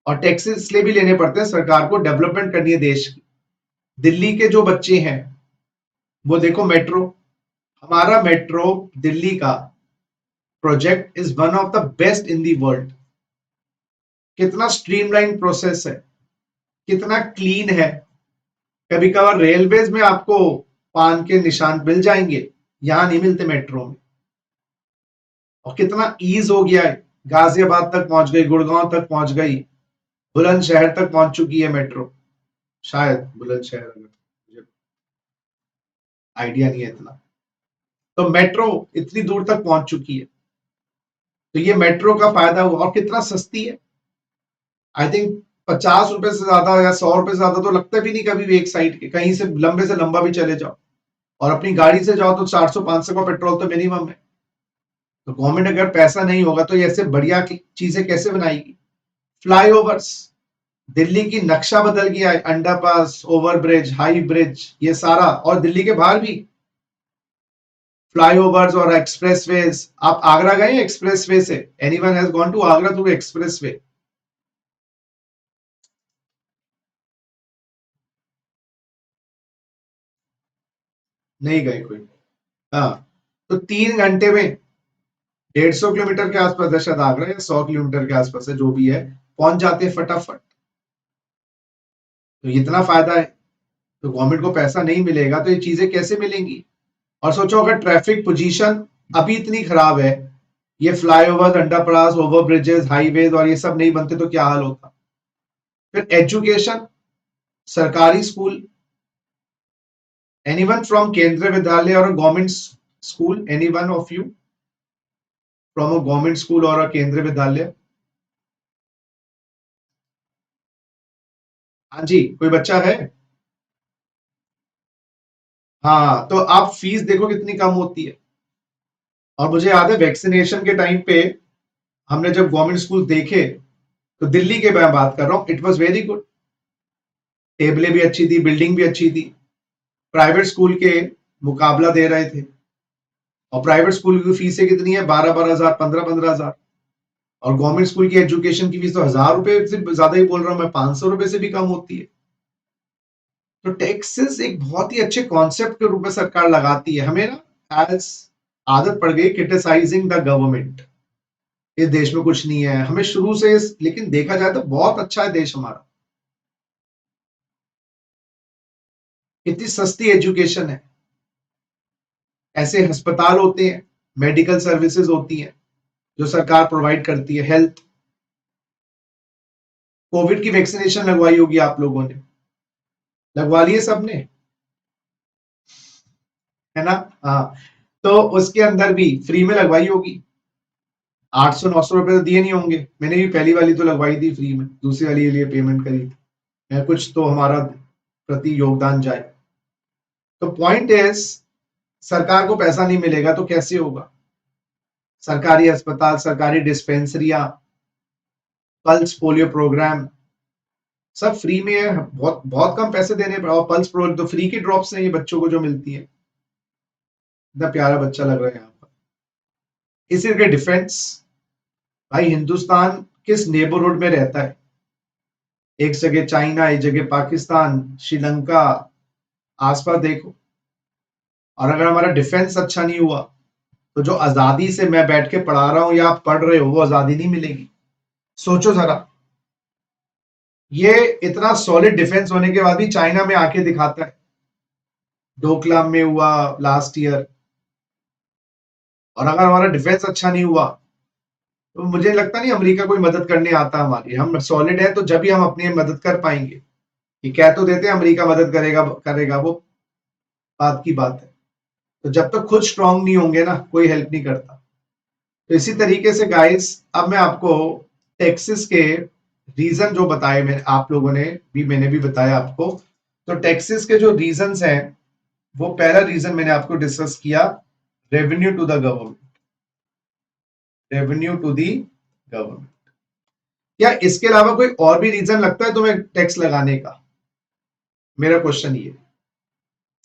और टैक्सेस इसलिए भी लेने पड़ते हैं, सरकार को डेवलपमेंट करनी है देश की। दिल्ली के जो बच्चे हैं वो देखो, मेट्रो, हमारा मेट्रो दिल्ली का project is one of the best in the world. कितना स्ट्रीमलाइन प्रोसेस है, कितना क्लीन है। कभी कभार रेलवेज में आपको पान के निशान मिल जाएंगे, यहां नहीं मिलते मेट्रो में। और कितना ईज हो गया है, गाजियाबाद तक पहुंच गई, गुड़गांव तक पहुंच गई, बुलंदशहर तक पहुंच चुकी है मेट्रो। शायद बुलंदशहर, अगर मुझे आइडिया नहीं है इतना। तो मेट्रो इतनी दूर तक पहुंच चुकी है, तो ये मेट्रो का फायदा हुआ। और कितना सस्ती है, आई थिंक 50 रुपए से ज्यादा या 100 रुपए से ज्यादा तो लगता भी नहीं कभी भी एक साइड के, कहीं से लंबे से लंबा भी चले जाओ। और अपनी गाड़ी से जाओ तो 400-500 का पेट्रोल तो मिनिमम है। तो गवर्नमेंट अगर पैसा नहीं होगा तो ऐसे बढ़िया चीजें कैसे बनाएगी? फ्लाईओवर्स, दिल्ली की नक्शा बदल गया है, अंडरपास, ओवरब्रिज, हाई ब्रिज, ये सारा। और दिल्ली के बाहर भी फ्लाईओवर्स और एक्सप्रेसवेज। आप आगरा गए एक्सप्रेसवे से? Anyone has gone to Agra through expressway? नहीं गए कोई। हाँ, तो 3 घंटे में 150 किलोमीटर के आसपास है शायद आगरा, या 100 किलोमीटर के आसपास है, जो भी है, पहुंच जाते हैं फटाफट। तो इतना फायदा है। तो गवर्नमेंट को पैसा नहीं मिलेगा तो ये चीजें कैसे मिलेंगी? और सोचो अगर ट्रैफिक पोजीशन अभी इतनी खराब है, ये flyovers, underpass, over bridges, highways और ये सब नहीं बनते तो क्या हाल होता। फिर एजुकेशन, सरकारी स्कूल, एनीवन फ्रॉम केंद्रीय विद्यालय और government school, anyone of you from a government school और अ केंद्रीय विद्यालय? हाँ जी, कोई बच्चा है? हाँ, तो आप फीस देखो कितनी कम होती है। और मुझे याद है वैक्सीनेशन के टाइम पे हमने जब गवर्नमेंट स्कूल देखे, तो दिल्ली के मैं बात कर रहा हूँ, इट वॉज वेरी गुड। टेबलें भी अच्छी थी, बिल्डिंग भी अच्छी थी, प्राइवेट स्कूल के मुकाबला दे रहे थे। और प्राइवेट स्कूल की फीसें कितनी है? 12-12 हजार, 15-15 हजार। और गवर्नमेंट स्कूल की एजुकेशन की फीस तो 1000 रुपए से ज्यादा ही बोल रहा हूं मैं, 500 रुपए से भी कम होती है। तो टैक्सेस एक बहुत ही अच्छे कॉन्सेप्ट के रूप में सरकार लगाती है। हमें ना एज आदत पड़ गई क्रिटिसाइजिंग द गवर्नमेंट, इस देश में कुछ नहीं है हमें शुरू से। लेकिन देखा जाए तो बहुत अच्छा है देश हमारा, इतनी सस्ती एजुकेशन है, ऐसे अस्पताल होते हैं, मेडिकल सर्विसेज होती हैं जो सरकार प्रोवाइड करती है, हेल्थ। कोविड की वैक्सीनेशन लगवाई होगी आप लोगों ने, लगवा लिए सबने, है ना? हाँ, तो उसके अंदर भी फ्री में लगवाई होगी। 800-900 रुपए तो दिए नहीं होंगे। मैंने भी पहली वाली तो लगवाई थी फ्री में, दूसरी वाली के लिए पेमेंट करी थी। कुछ तो हमारा प्रति योगदान जाए। तो पॉइंट इज, सरकार को पैसा नहीं मिलेगा तो कैसे होगा? सरकारी अस्पताल, सरकारी डिस्पेंसरियां, पल्स पोलियो प्रोग्राम सब फ्री में है। बहुत बहुत कम पैसे देने पर। और पल्स पोलियो तो फ्री की ड्रॉप्स हैं ये बच्चों को जो मिलती है। इतना प्यारा बच्चा लग रहा है यहाँ पर। इसी के डिफेंस, भाई हिंदुस्तान किस नेबरहुड में रहता है? एक जगह चाइना, एक जगह पाकिस्तान, श्रीलंका, आसपास देखो। और अगर हमारा डिफेंस अच्छा नहीं हुआ तो जो आजादी से मैं बैठ के पढ़ा रहा हूं या आप पढ़ रहे हो वो आजादी नहीं मिलेगी। सोचो जरा, ये इतना सॉलिड डिफेंस होने के बाद भी चाइना में आके दिखाता है। डोकलाम में हुआ लास्ट ईयर। और अगर हमारा डिफेंस अच्छा नहीं हुआ तो मुझे लगता नहीं अमेरिका कोई मदद करने आता हमारी। हम सॉलिड है तो जब भी हम अपनी मदद कर पाएंगे। ये कह तो देते हैं अमेरिका मदद करेगा करेगा, वो बात की बात है। तो जब तक खुद स्ट्रांग नहीं होंगे ना, कोई हेल्प नहीं करता। तो इसी तरीके से गाइस, अब मैं आपको टैक्सेस के रीजन जो बताए मैंने, आप लोगों ने भी, मैंने भी बताया आपको। तो टैक्सेस के जो रीजंस हैं, वो पहला रीजन मैंने आपको डिस्कस किया, revenue to the government. Revenue to the government. क्या इसके अलावा कोई और भी रीजन लगता है तुम्हें टैक्स लगाने का? मेरा क्वेश्चन ये।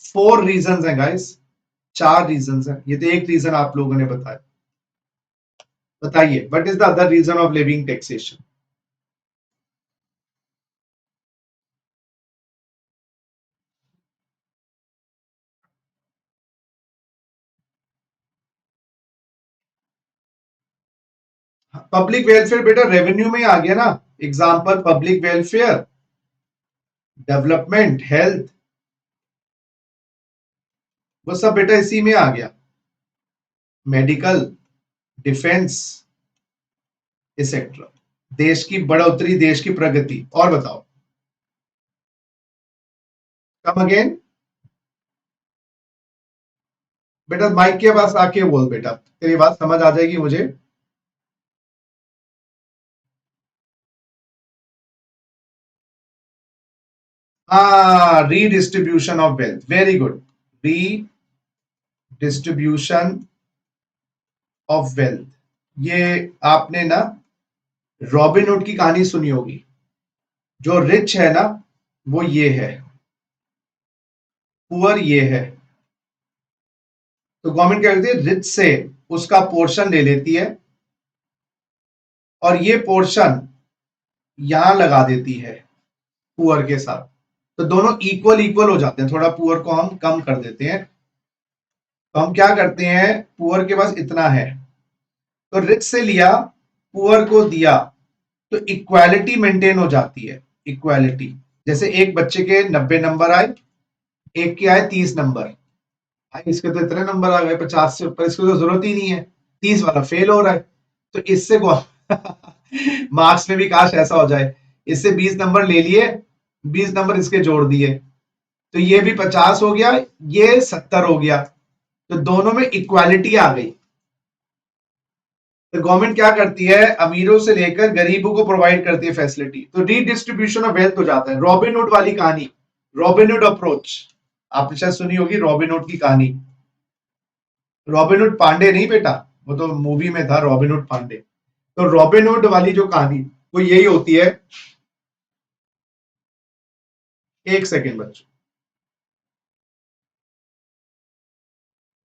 4 रीजन है गाइस, 4 रीजन है। ये तो एक रीजन आप लोगों ने बताया। बताइए, what is the other reason of levying taxation? Public welfare बेटा रेवेन्यू में ही आ गया ना। Example, public welfare, development, health, वो सब बेटा इसी में आ गया। Medical, defence, etcetera. देश की बढ़ोतरी, देश की प्रगति। और बताओ, कम अगेन। बेटा माइक के पास आके बोल बेटा, तेरी बात समझ आ जाएगी मुझे। हाँ, redistribution of wealth, very good. Redistribution of wealth. ये आपने ना रॉबिन हुड की कहानी सुनी होगी। जो रिच है ना, वो ये है, पुअर ये है। तो गवर्नमेंट क्या करती है, रिच से उसका पोर्शन ले लेती है और ये पोर्शन यहां लगा देती है पुअर के साथ। तो दोनों इक्वल इक्वल हो जाते हैं। थोड़ा पुअर को हम कम कर देते हैं। तो हम क्या करते हैं, पुअर के पास इतना है तो रिच से लिया, पुअर को दिया, तो इक्वालिटी मेंटेन हो जाती है। इक्वालिटी, जैसे एक बच्चे के 90 नंबर आए, एक के आए 30 नंबर। भाई इसके तो इतने नंबर आ गए 50 से ऊपर, इसको तो जरूरत ही नहीं है। 30 वाला फेल हो रहा है। तो इससे को मार्क्स में भी काश ऐसा हो जाए, इससे 20 नंबर ले लिए, 20 नंबर इसके जोड़ दिए, तो ये भी 50 हो गया, ये 70 हो गया, तो दोनों में इक्वालिटी आ गई। तो गवर्नमेंट क्या करती है, अमीरों से लेकर गरीबों को प्रोवाइड करती है फैसिलिटी, तो रीडिस्ट्रीब्यूशन ऑफ वेल्थ हो जाता है। रॉबिनहुड वाली कहानी, रॉबिनहुड अप्रोच आपने शायद सुनी होगी, रॉबिनहुड की कहानी। रॉबिनहुड पांडे नहीं बेटा, वो तो मूवी में था रॉबिनहुड पांडे। तो रॉबिनहुड वाली जो कहानी वो यही होती है, एक सेकेंड बच्चों,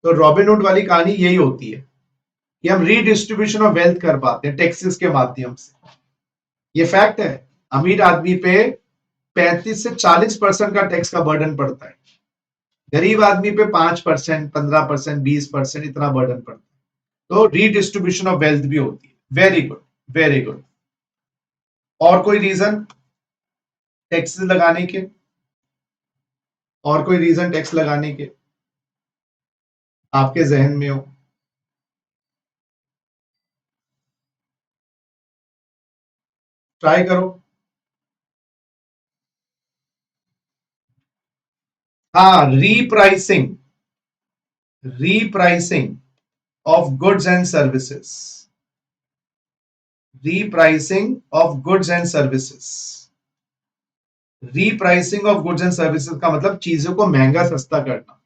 तो रॉबिनहुड वाली कहानी यही होती है कि हम रीडिस्ट्रीब्यूशन ऑफ वेल्थ कर पाते हैं टैक्सेस के माध्यम से। ये फैक्ट है, अमीर आदमी पे 35 से 40% का टैक्स का बर्डन पड़ता है, गरीब आदमी पे 5%, 15%, 20% इतना बर्डन पड़ता है। तो रीडिस्ट्रीब्यूशन ऑफ वेल्थ भी होती है। Very good, very good. और कोई रीजन टैक्सेस लगाने के, और कोई रीजन टैक्स लगाने के आपके जहन में हो? ट्राई करो। हाँ, repricing, repricing of goods and services, repricing of goods and services. Repricing of goods and services का मतलब चीजों को महंगा सस्ता करना।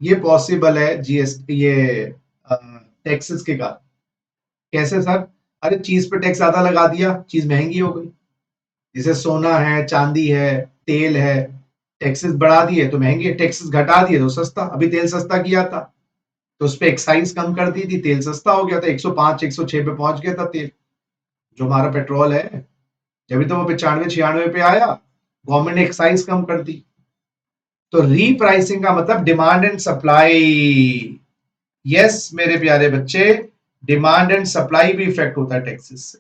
ये पॉसिबल है जीएसटी, ये टैक्सेस के कारण। कैसे सर? अरे चीज पे टैक्स ज्यादा लगा दिया, चीज महंगी हो गई। जैसे सोना है, चांदी है, तेल है, टैक्सेस बढ़ा दिए तो महंगे, टैक्सेस घटा दिए तो सस्ता। अभी तेल सस्ता किया था तो उस पर एक्साइज कम कर दी थी, तेल सस्ता हो गया था, 105 106 पे पहुंच गया था तेल। जो हमारा पेट्रोल है, जब तो वो 95 96 पे आया, गवर्नमेंट ने एक्साइज कम कर दी। तो रीप्राइसिंग का मतलब डिमांड एंड सप्लाई। यस मेरे प्यारे बच्चे, डिमांड एंड सप्लाई भी इफेक्ट होता है टैक्सेस से।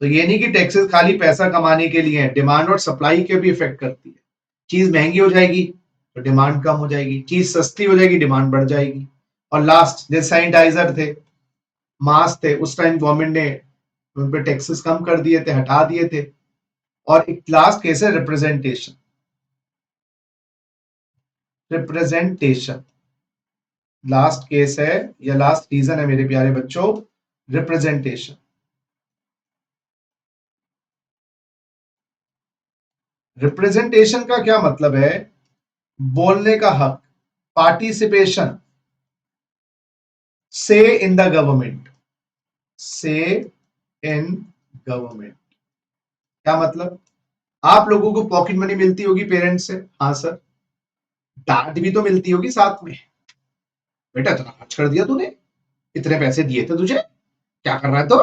तो ये नहीं कि टैक्सेस खाली पैसा कमाने के लिए है, डिमांड और सप्लाई के भी इफेक्ट करती है। चीज महंगी हो जाएगी तो डिमांड कम हो जाएगी, चीज सस्ती हो जाएगी डिमांड बढ़ जाएगी। और लास्ट, जैसे सैनिटाइजर थे, मास्क थे, उस टाइम गवर्नमेंट ने उन पे टैक्सेस कम कर दिए थे, हटा दिए थे। और एक लास्ट केस है रिप्रेजेंटेशन, रिप्रेजेंटेशन लास्ट केस है या लास्ट रीजन है मेरे प्यारे बच्चों, रिप्रेजेंटेशन। रिप्रेजेंटेशन का क्या मतलब है? बोलने का हक, पार्टिसिपेशन, से इन द गवर्नमेंट, से इन गवर्नमेंट। क्या मतलब? आप लोगों को पॉकेट मनी मिलती होगी पेरेंट्स से, हाँ सर। डांट भी तो मिलती होगी साथ में, बेटा इतना खर्च कर दिया तूने, इतने पैसे दिए थे तुझे, क्या कर रहा है तो?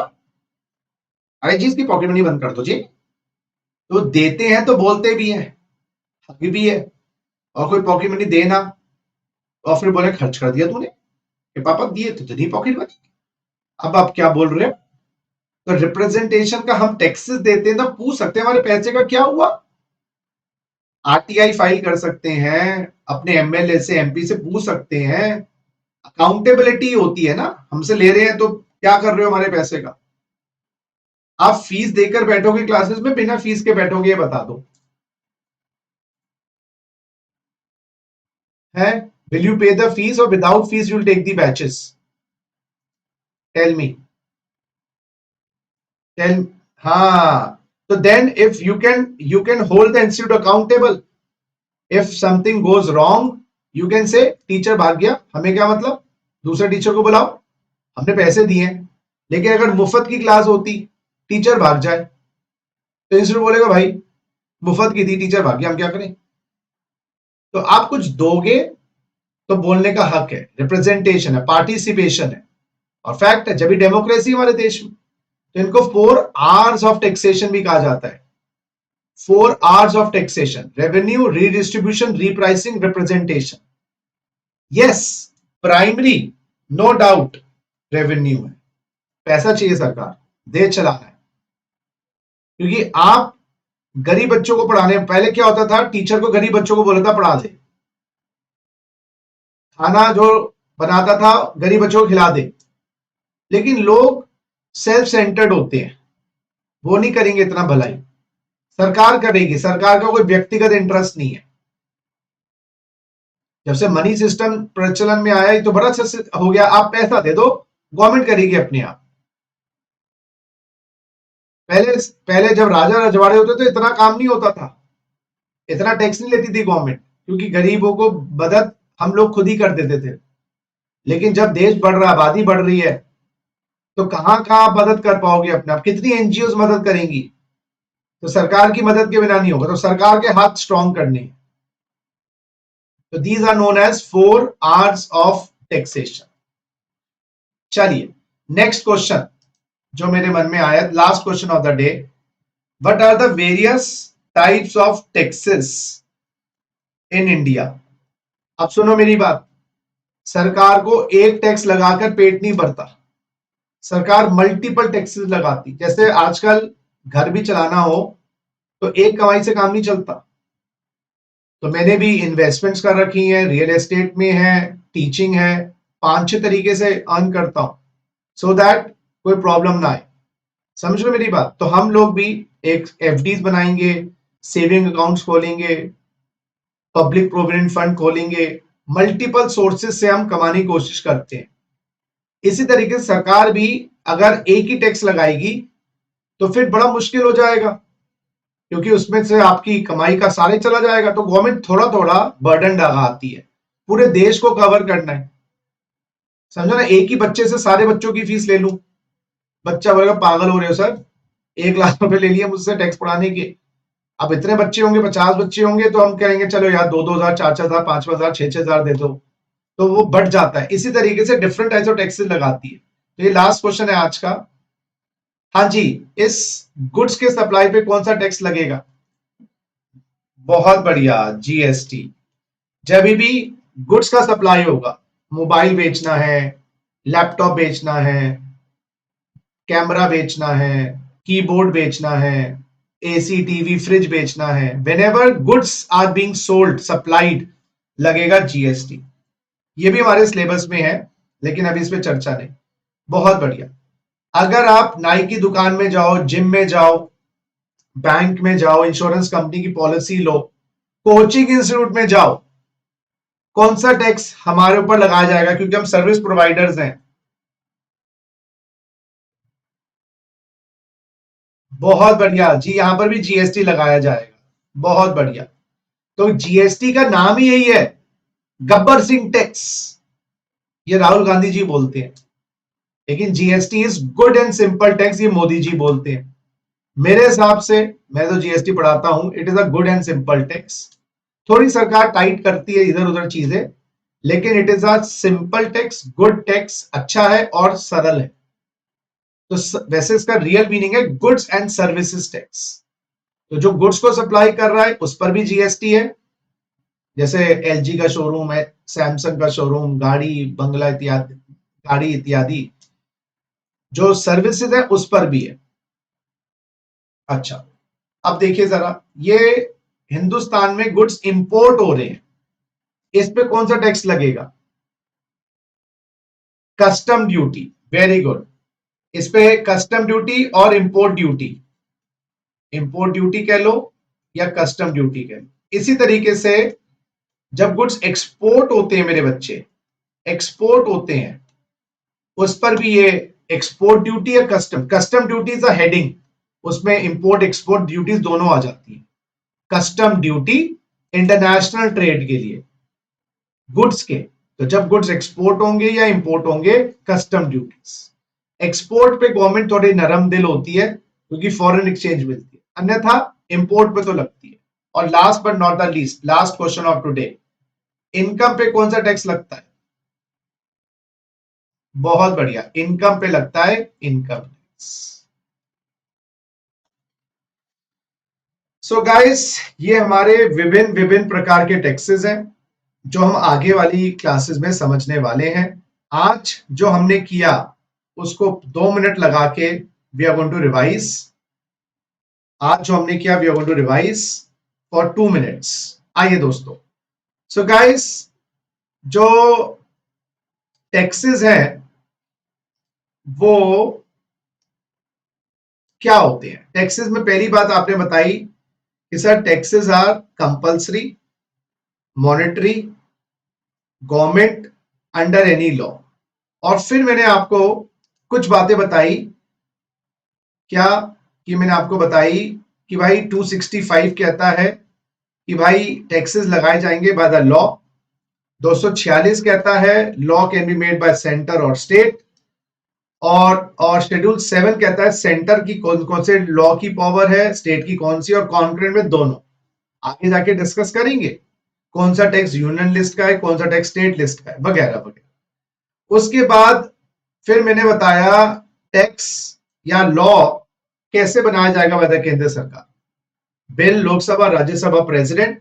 अरे जी इसकी पॉकेट मनी बंद कर दो जी। तो देते हैं तो बोलते भी हैं, हक भी है। और कोई पॉकेट मनी देना और फिर बोले खर्च कर दिया तूने, कि पापा दिए तो नहीं पॉकेट मनी। अब आप क्या बोल रहे हो? तो रिप्रेजेंटेशन का, हम टैक्सेस देते हैं तो पूछ सकते हैं हमारे पैसे का क्या हुआ। आरटीआई फाइल कर सकते हैं, अपने एमएलए से एमपी से पूछ सकते हैं। अकाउंटेबिलिटी होती है ना, हमसे ले रहे हैं तो क्या कर रहे हो हमारे पैसे का। आप फीस देकर बैठोगे क्लासेस में, बिना फीस के बैठोगे, ये बता दो है? Will you pay the fees और without fees you will take the batches? Tell me, tell. हाँ, तो then if you can hold the institute accountable. If something goes wrong you can say teacher भाग गया, हमें क्या मतलब, दूसरे टीचर को बुलाओ, हमने पैसे दिए। लेकिन अगर मुफ्त की क्लास होती, टीचर भाग जाए, तो इंस्टीट्यूट बोलेगा भाई मुफ्त की थी, टीचर भाग गया, हम क्या करें? तो आप कुछ दोगे तो बोलने का हक है, रिप्रेजेंटेशन है, पार्टिसिपेशन है। और फैक्ट है, जब भी डेमोक्रेसी हमारे देश में, तो इनको 4 आवर्स ऑफ टैक्सेशन भी कहा जाता है। 4 hours of taxation, revenue, redistribution, repricing, representation. Yes, primary no doubt revenue है, पैसा चाहिए सरकार, देश चलाना है। क्योंकि आप गरीब बच्चों को पढ़ाने, पहले क्या होता था, टीचर को गरीब बच्चों को बोला था पढ़ा दे, खाना जो बनाता था गरीब बच्चों को खिला दे, लेकिन लोग सेल्फ सेंटर्ड होते हैं, वो नहीं करेंगे इतना भलाई, सरकार करेगी, सरकार का कोई व्यक्तिगत इंटरेस्ट नहीं है। जब से मनी सिस्टम प्रचलन में आया तो बड़ा अच्छा हो गया, आप पैसा दे दो गवर्नमेंट करेगी अपने आप। पहले पहले जब राजा रजवाड़े होते तो इतना काम नहीं होता था, इतना टैक्स नहीं लेती थी गवर्नमेंट, क्योंकि गरीबों को मदद हम लोग खुद ही कर देते थे। लेकिन जब देश बढ़ रहा है, आबादी बढ़ रही है, तो कहां कहां आप मदद कर पाओगे अपने आप, कितनी एनजीओ मदद करेंगी, तो सरकार की मदद के बिना नहीं होगा, तो सरकार के हाथ स्ट्रॉन्ग करने हैं। तो these are known as 4 R's of taxation. चलिए नेक्स्ट क्वेश्चन जो मेरे मन में आया, last question of the day, what are the various types of taxes in India. अब सुनो मेरी बात, सरकार को एक टैक्स लगाकर पेट नहीं भरता, सरकार मल्टीपल टैक्सेस लगाती। जैसे आजकल घर भी चलाना हो तो एक कमाई से काम नहीं चलता, तो मैंने भी इन्वेस्टमेंट्स कर रखी हैं, रियल एस्टेट में है, टीचिंग है, 5-6 तरीके से अर्न करता हूं, सो दैट कोई प्रॉब्लम ना आए। समझ लो मेरी बात। तो हम लोग भी एक एफडीज बनाएंगे, सेविंग अकाउंट्स खोलेंगे, पब्लिक प्रोविडेंट फंड खोलेंगे, मल्टीपल सोर्सेज से हम कमाने की कोशिश करते हैं। इसी तरीके से सरकार भी अगर एक ही टैक्स लगाएगी तो फिर बड़ा मुश्किल हो जाएगा, क्योंकि उसमें से आपकी कमाई का सारे चला जाएगा। तो गवर्नमेंट थोड़ा थोड़ा बर्डन लगाती है, पूरे देश को कवर करना है। समझो ना, एक ही बच्चे से सारे बच्चों की फीस ले लूं, बच्चा बोलेगा पागल हो रहे हो सर, 1 लाख रुपए ले लिए मुझसे टैक्स पढ़ाने के। अब इतने बच्चे होंगे, 50 बच्चे होंगे, तो हम कहेंगे चलो यार 2-2 हजार, 4-4 हजार, 5-5 हजार, 6-6 हजार दे दो, तो वो बढ़ जाता है। इसी तरीके से डिफरेंट टाइप्स ऑफ टैक्सेस लगाती है। तो ये लास्ट क्वेश्चन है आज का। हाँ जी, इस गुड्स के सप्लाई पे कौन सा टैक्स लगेगा। बहुत बढ़िया, जीएसटी। जब भी गुड्स का सप्लाई होगा, मोबाइल बेचना है, लैपटॉप बेचना है, कैमरा बेचना है, कीबोर्ड बेचना है, एसी टीवी फ्रिज बेचना है, whenever goods are being sold supplied, लगेगा जीएसटी। ये भी हमारे सिलेबस में है, लेकिन अभी इस पे चर्चा नहीं। बहुत बढ़िया। अगर आप नाई की दुकान में जाओ, जिम में जाओ, बैंक में जाओ, इंश्योरेंस कंपनी की पॉलिसी लो, कोचिंग इंस्टीट्यूट में जाओ, कौन सा टैक्स हमारे ऊपर लगाया जाएगा, क्योंकि हम सर्विस प्रोवाइडर्स हैं। बहुत बढ़िया जी, यहां पर भी जीएसटी लगाया जाएगा। बहुत बढ़िया। तो जीएसटी का नाम ही यही है, गब्बर सिंह टैक्स, ये राहुल गांधी जी बोलते हैं। लेकिन GST is good and simple tax, ये मोदी जी बोलते हैं। मेरे हिसाब से, मैं तो जीएसटी पढ़ाता हूं, it is a good and simple tax. थोड़ी सरकार टाइट करती है इधर उधर चीजें, लेकिन it is a simple tax, good tax, अच्छा है और सरल है। तो वैसे इसका रियल मीनिंग है गुड्स एंड सर्विसेज टैक्स। तो जो गुड्स को सप्लाई कर रहा है उस पर भी जीएसटी है, जैसे एलजी का शोरूम है, सैमसंग का शोरूम, गाड़ी, बंगला इत्यादि, गाड़ी इत्यादि। जो सर्विसेज है उस पर भी है। अच्छा, अब देखिए जरा, ये हिंदुस्तान में गुड्स इंपोर्ट हो रहे हैं, इस पे कौन सा टैक्स लगेगा। Custom duty. Very good. इस पे कस्टम ड्यूटी और इंपोर्ट ड्यूटी, इंपोर्ट ड्यूटी कह लो या कस्टम ड्यूटी कह लो। इसी तरीके से जब गुड्स एक्सपोर्ट होते हैं मेरे बच्चे, एक्सपोर्ट होते हैं, उस पर भी ये एक्सपोर्ट ड्यूटी या custom, custom duty is a heading, उसमें इंपोर्ट एक्सपोर्ट ड्यूटीज दोनों आ जाती है। कस्टम ड्यूटी इंटरनेशनल ट्रेड के लिए गुड्स के, तो जब गुड्स एक्सपोर्ट होंगे या इंपोर्ट होंगे, कस्टम ड्यूटीज। एक्सपोर्ट पे गवर्नमेंट थोड़ी नरम दिल होती है, क्योंकि फॉरेन एक्सचेंज मिलती है, अन्यथा इंपोर्ट पे तो लगती है। और last but not the least, last question of today, income पे कौन सा टैक्स लगता है। बहुत बढ़िया, इनकम पे लगता है इनकम टैक्स। सो गाइस, ये हमारे विभिन्न विभिन्न प्रकार के टैक्सेस हैं, जो हम आगे वाली क्लासेस में समझने वाले हैं। आज जो हमने किया उसको 2 मिनट लगा के we are going to revise. आज जो हमने किया we are going to revise for 2 minutes. आइए दोस्तों, सो गाइस, जो टैक्सेस हैं वो क्या होते हैं। टैक्सेस में पहली बात आपने बताई कि sir taxes are compulsory, monetary, government, under any law. और फिर मैंने आपको कुछ बातें बताई, क्या कि मैंने आपको बताई कि भाई 265 कहता है कि भाई टैक्सेस लगाए जाएंगे बाय द लॉ। 246 कहता है law can be made by centre और स्टेट। और शेड्यूल 7 कहता है सेंटर की कौन कौन से लॉ की पावर है, स्टेट की कौन सी, और कॉन्करेंट में दोनों। आगे जाके डिस्कस करेंगे कौन सा टैक्स यूनियन लिस्ट का है, कौन सा टैक्स स्टेट लिस्ट का है, वगैरह वगैरह। उसके बाद फिर मैंने बताया टैक्स या लॉ कैसे बनाया जाएगा बाय द केंद्र सरकार। Bill Lok Sabha Rajya Sabha president.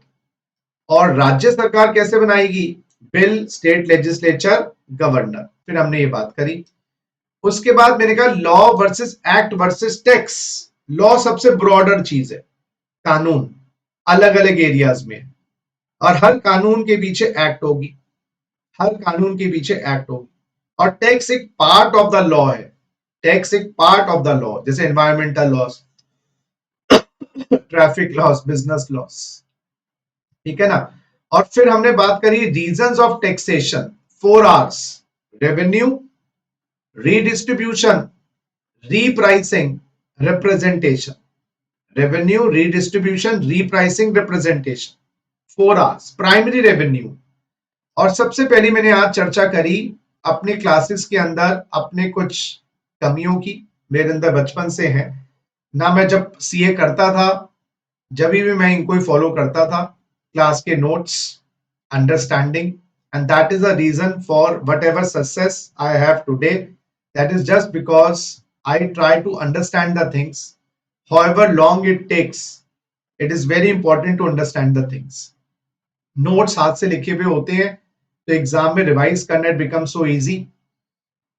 और राज्य सरकार कैसे बनाएगी, बिल स्टेट लेजिस्लेचर गवर्नर। फिर हमने ये बात करी। उसके बाद मैंने कहा law versus act versus tax. Law सबसे ब्रॉडर चीज है, कानून अलग अलग एरियाज में, और हर कानून के पीछे एक्ट होगी, हर कानून के पीछे एक्ट होगी। और टैक्स एक पार्ट ऑफ द लॉ है, टैक्स एक पार्ट ऑफ द लॉ, जैसे environmental loss, traffic loss, business loss, ठीक है ना। और फिर हमने बात करी reasons of taxation, 4 Rs: revenue, redistribution, repricing, representation. Revenue, redistribution, repricing, representation, 4 Rs। Primary revenue, और सबसे पहले मैंने आज चर्चा करी अपने क्लासेस के अंदर अपने कुछ कमियों की, मेरे अंदर बचपन से है ना। मैं जब सीए करता था, जब भी मैं इनको ही फॉलो करता था, क्लास के notes, understanding, and that is the reason for whatever success I have today. That is just because I try to understand the things, however long it takes. It is very important to understand the things. Notes हाथ से लिखे हुए होते हैं तो एग्जाम में रिवाइज करना it become so easy.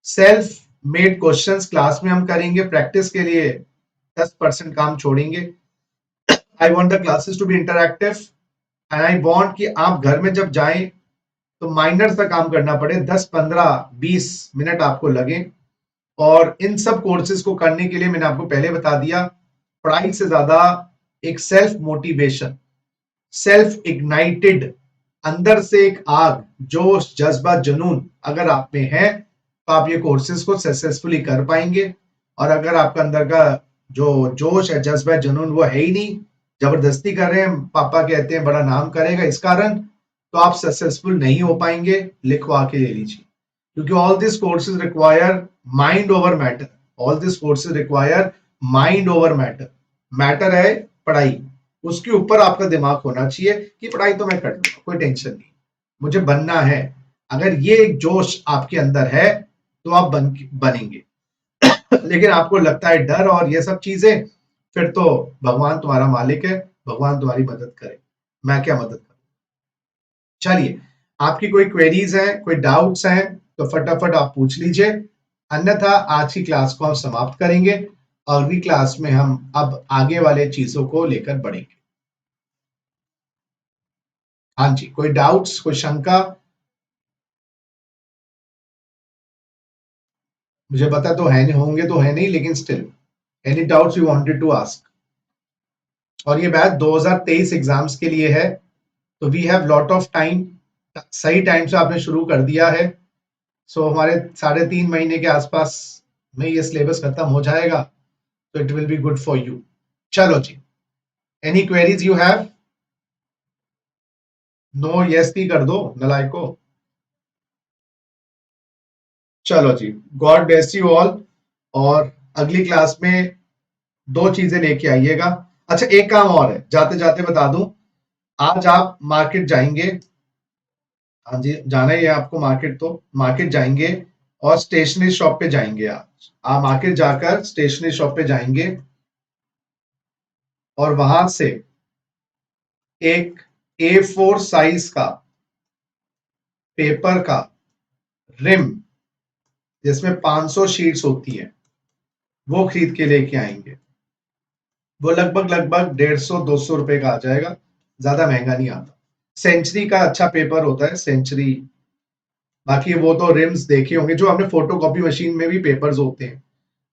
Self made questions class में हम करेंगे, प्रैक्टिस के लिए 10% काम छोड़ेंगे। I want the classes to be interactive, and I want कि आप घर में जब जाएं तो माइनर सा काम करना पड़े, 10 15 20 मिनट आपको लगे। और इन सब कोर्सेज को करने के लिए मैंने आपको पहले बता दिया, पढ़ाई से ज्यादा एक सेल्फ मोटिवेशन, सेल्फ इग्नाइटेड, अंदर से एक आग, जोश, जज्बा, जुनून अगर आप में है तो आप ये कोर्सेज को सक्सेसफुली कर पाएंगे। और अगर आपका अंदर का जो जोश है, जज्बा, जुनून वो है ही नहीं, जबरदस्ती कर रहे हैं, पापा कहते हैं बड़ा नाम करेगा इस कारण, तो आप सक्सेसफुल नहीं हो पाएंगे। लिखवा के ले लीजिए, क्योंकि all this courses require mind over matter. All this courses require mind over matter. Matter है पढ़ाई, उसके ऊपर आपका दिमाग होना चाहिए कि पढ़ाई तो मैं कर लूंगा, कोई टेंशन नहीं, मुझे बनना है। अगर ये एक जोश आपके अंदर है तो आप बनेंगे। लेकिन आपको लगता है डर और ये सब चीजें, फिर तो भगवान तुम्हारा मालिक है, भगवान तुम्हारी मदद करे, मैं क्या मदद करूं। चलिए, आपकी कोई क्वेरीज हैं, कोई डाउट्स हैं तो फटाफट आप पूछ लीजिए, अन्यथा आज की क्लास को हम समाप्त करेंगे। अगली क्लास में हम अब आगे वाले चीजों को लेकर बढ़ेंगे। हाँ जी, कोई डाउट्स, कोई शंका? मुझे पता तो है नहीं, होंगे तो है नहीं, लेकिन still any doubts you wanted to ask. और ये बैच 2023 एग्जाम्स के लिए है, तो we have lot of time. सही टाइम से आपने शुरू कर दिया है, सो हमारे 3.5 महीने के आसपास में ये सिलेबस खत्म हो जाएगा, तो it will be good for you. चलो जी, any queries you have? No yes भी कर दो नलायको। चलो जी, गॉड ब्लेस यू ऑल। और अगली क्लास में 2 चीजें लेके आइएगा। अच्छा, एक काम और है, जाते जाते बता दूं, आज आप मार्केट जाएंगे। हाँ जी, जाना ही है आपको मार्केट, तो मार्केट जाएंगे और स्टेशनरी शॉप पे जाएंगे। आज आप मार्केट जाकर स्टेशनरी शॉप पे जाएंगे और वहां से एक A4 साइज का पेपर का रिम, जिसमें 500 शीट्स होती है, वो खरीद के लेके आएंगे। वो लगभग लगभग 150-200 रुपए का आ जाएगा, ज्यादा महंगा नहीं आता। सेंचुरी का अच्छा पेपर होता है, सेंचुरी बाकी वो तो रिम्स देखे होंगे, जो आपने फोटोकॉपी मशीन में भी पेपर्स होते हैं।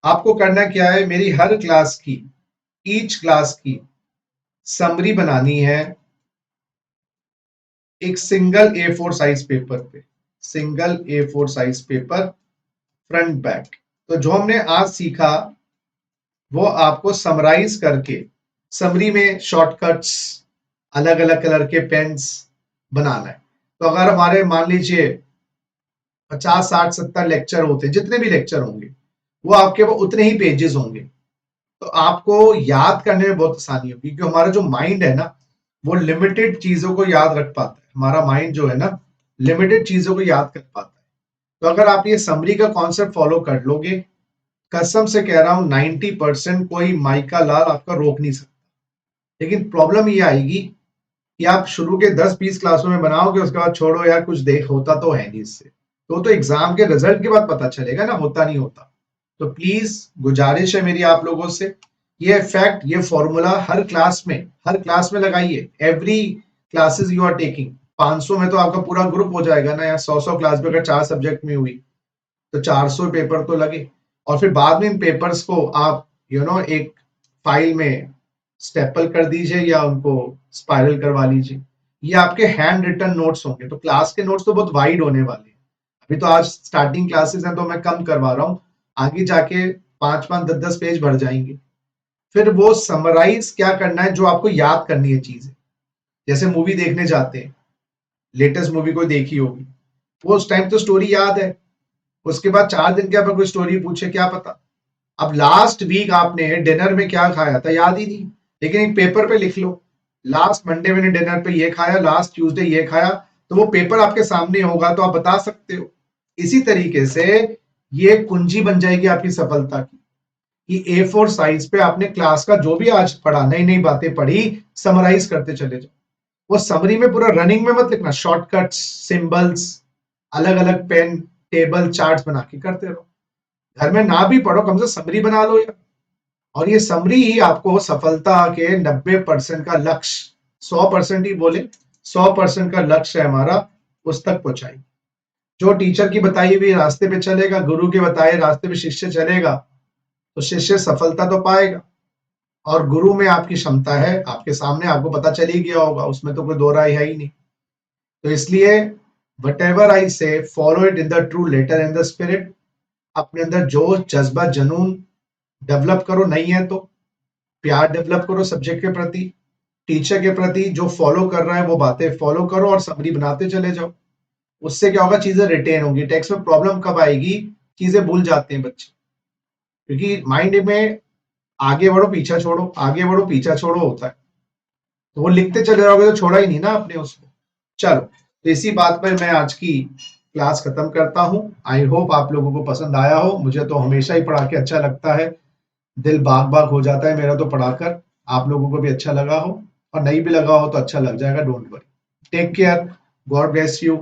आपको करना क्या है, मेरी हर क्लास की, ईच क्लास की समरी बनानी है एक सिंगल A4 साइज पेपर पे, single A4 size paper, front back. तो जो हमने आज सीखा वो आपको समराइज करके समरी में शॉर्टकट्स, अलग अलग कलर के पेन्स बनाना है। तो अगर हमारे मान लीजिए 50 60 70 लेक्चर होते हैं, जितने भी लेक्चर होंगे वो आपके वो उतने ही पेजेस होंगे, तो आपको याद करने में बहुत आसानी होगी, क्योंकि हमारा जो माइंड है ना वो लिमिटेड चीजों को याद रख पाता है। हमारा माइंड जो है ना लिमिटेड चीजों को याद कर पाता है। तो अगर आप ये समरी का कॉन्सेप्ट फॉलो कर लोगे, कसम से कह रहा हूं 90% कोई माइका लाल आपका रोक नहीं सकता। लेकिन प्रॉब्लम ये आएगी कि आप शुरू के 10-20 क्लासों में बनाओगे, उसके बाद छोड़ो यार, कुछ देख होता तो है नहीं इससे। तो एग्जाम के रिजल्ट के बाद पता चलेगा ना, होता नहीं होता। तो प्लीज गुजारिश है मेरी आप लोगों से, ये फैक्ट, ये फॉर्मूला हर क्लास में लगाइए। Every classes you are taking, 500 में तो आपका पूरा ग्रुप हो जाएगा ना यार। 100 क्लास में अगर 4 सब्जेक्ट में हुई तो 400 पेपर तो लगे। और फिर बाद में इन पेपर्स को आप एक फाइल में स्टेपल कर दीजिए या उनको स्पाइरल करवा लीजिए। ये आपके हैंड रिटन नोट्स होंगे। तो क्लास के नोट्स तो बहुत वाइड होने वाले हैं। अभी तो आज स्टार्टिंग क्लासेस हैं तो मैं कम करवा रहा हूँ, आगे जाके 5-5 10-10 पेज भर जाएंगे। फिर वो समराइज क्या करना है, जो आपको याद करनी है चीजें। जैसे मूवी देखने जाते हैं, लेटेस्ट मूवी कोई देखी होगी, वो उस टाइम तो स्टोरी याद है, उसके बाद 4 दिन के बाद कोई स्टोरी पूछे क्या पता। अब लास्ट वीक आपने डिनर में क्या खाया था याद ही नहीं, लेकिन एक पेपर पे लिख लो, लास्ट मंडे मैंने डिनर पे ये खाया, लास्ट ट्यूसडे ये खाया, तो वो पेपर आपके सामने होगा तो आप बता सकते हो। इसी तरीके से ये कुंजी बन जाएगी आपकी सफलता की, कि A4 साइज पे आपने क्लास का जो भी आज पढ़ा, नई नई बातें पढ़ी, समराइज करते चले जाओ। वो समरी में पूरा रनिंग में मत लिखना, शॉर्टकट्स, सिंबल्स, अलग अलग पेन, टेबल, चार्ट्स बना के करते रहो। घर में ना भी पढ़ो, कम से समरी बना लो यार। और ये समरी ही आपको सफलता के 90% का लक्ष्य, 100% ही बोले, 100% का लक्ष्य है हमारा, उस तक पहुंचाई। जो टीचर की बताई हुई रास्ते पे चलेगा, गुरु के बताए रास्ते पे शिष्य चलेगा, तो शिष्य सफलता तो पाएगा। और गुरु में आपकी क्षमता है, आपके सामने आपको पता चल ही गया होगा, उसमें तो कोई दो राय है ही नहीं। तो इसलिए what ever I say, follow it in the true letter in the spirit. अपने अंदर जोश, जज्बा, जुनून डेवलप करो, नहीं है तो प्यार डेवलप करो सब्जेक्ट के प्रति, टीचर के प्रति। जो फॉलो कर रहा है वो बातें फॉलो करो और समरी बनाते चले जाओ। उससे क्या होगा, चीजें रिटेन होंगी। टेक्स्ट में प्रॉब्लम कब आएगी, चीजें भूल जाते हैं बच्चे, क्योंकि माइंड में आगे बढ़ो पीछा छोड़ो, आगे बढ़ो पीछा छोड़ो होता है। तो वो लिखते चले जाओगे तो छोड़ा ही नहीं ना आपने उसको। चलो, तो इसी बात पर मैं आज की क्लास खत्म करता हूँ। आई होप आप लोगों को पसंद आया हो। मुझे तो हमेशा ही पढ़ा के अच्छा लगता है, दिल बाग बाग हो जाता है मेरा तो पढ़ाकर। आप लोगों को भी अच्छा लगा हो, और नहीं भी लगा हो तो अच्छा लग जाएगा, don't worry. Take care, God bless you.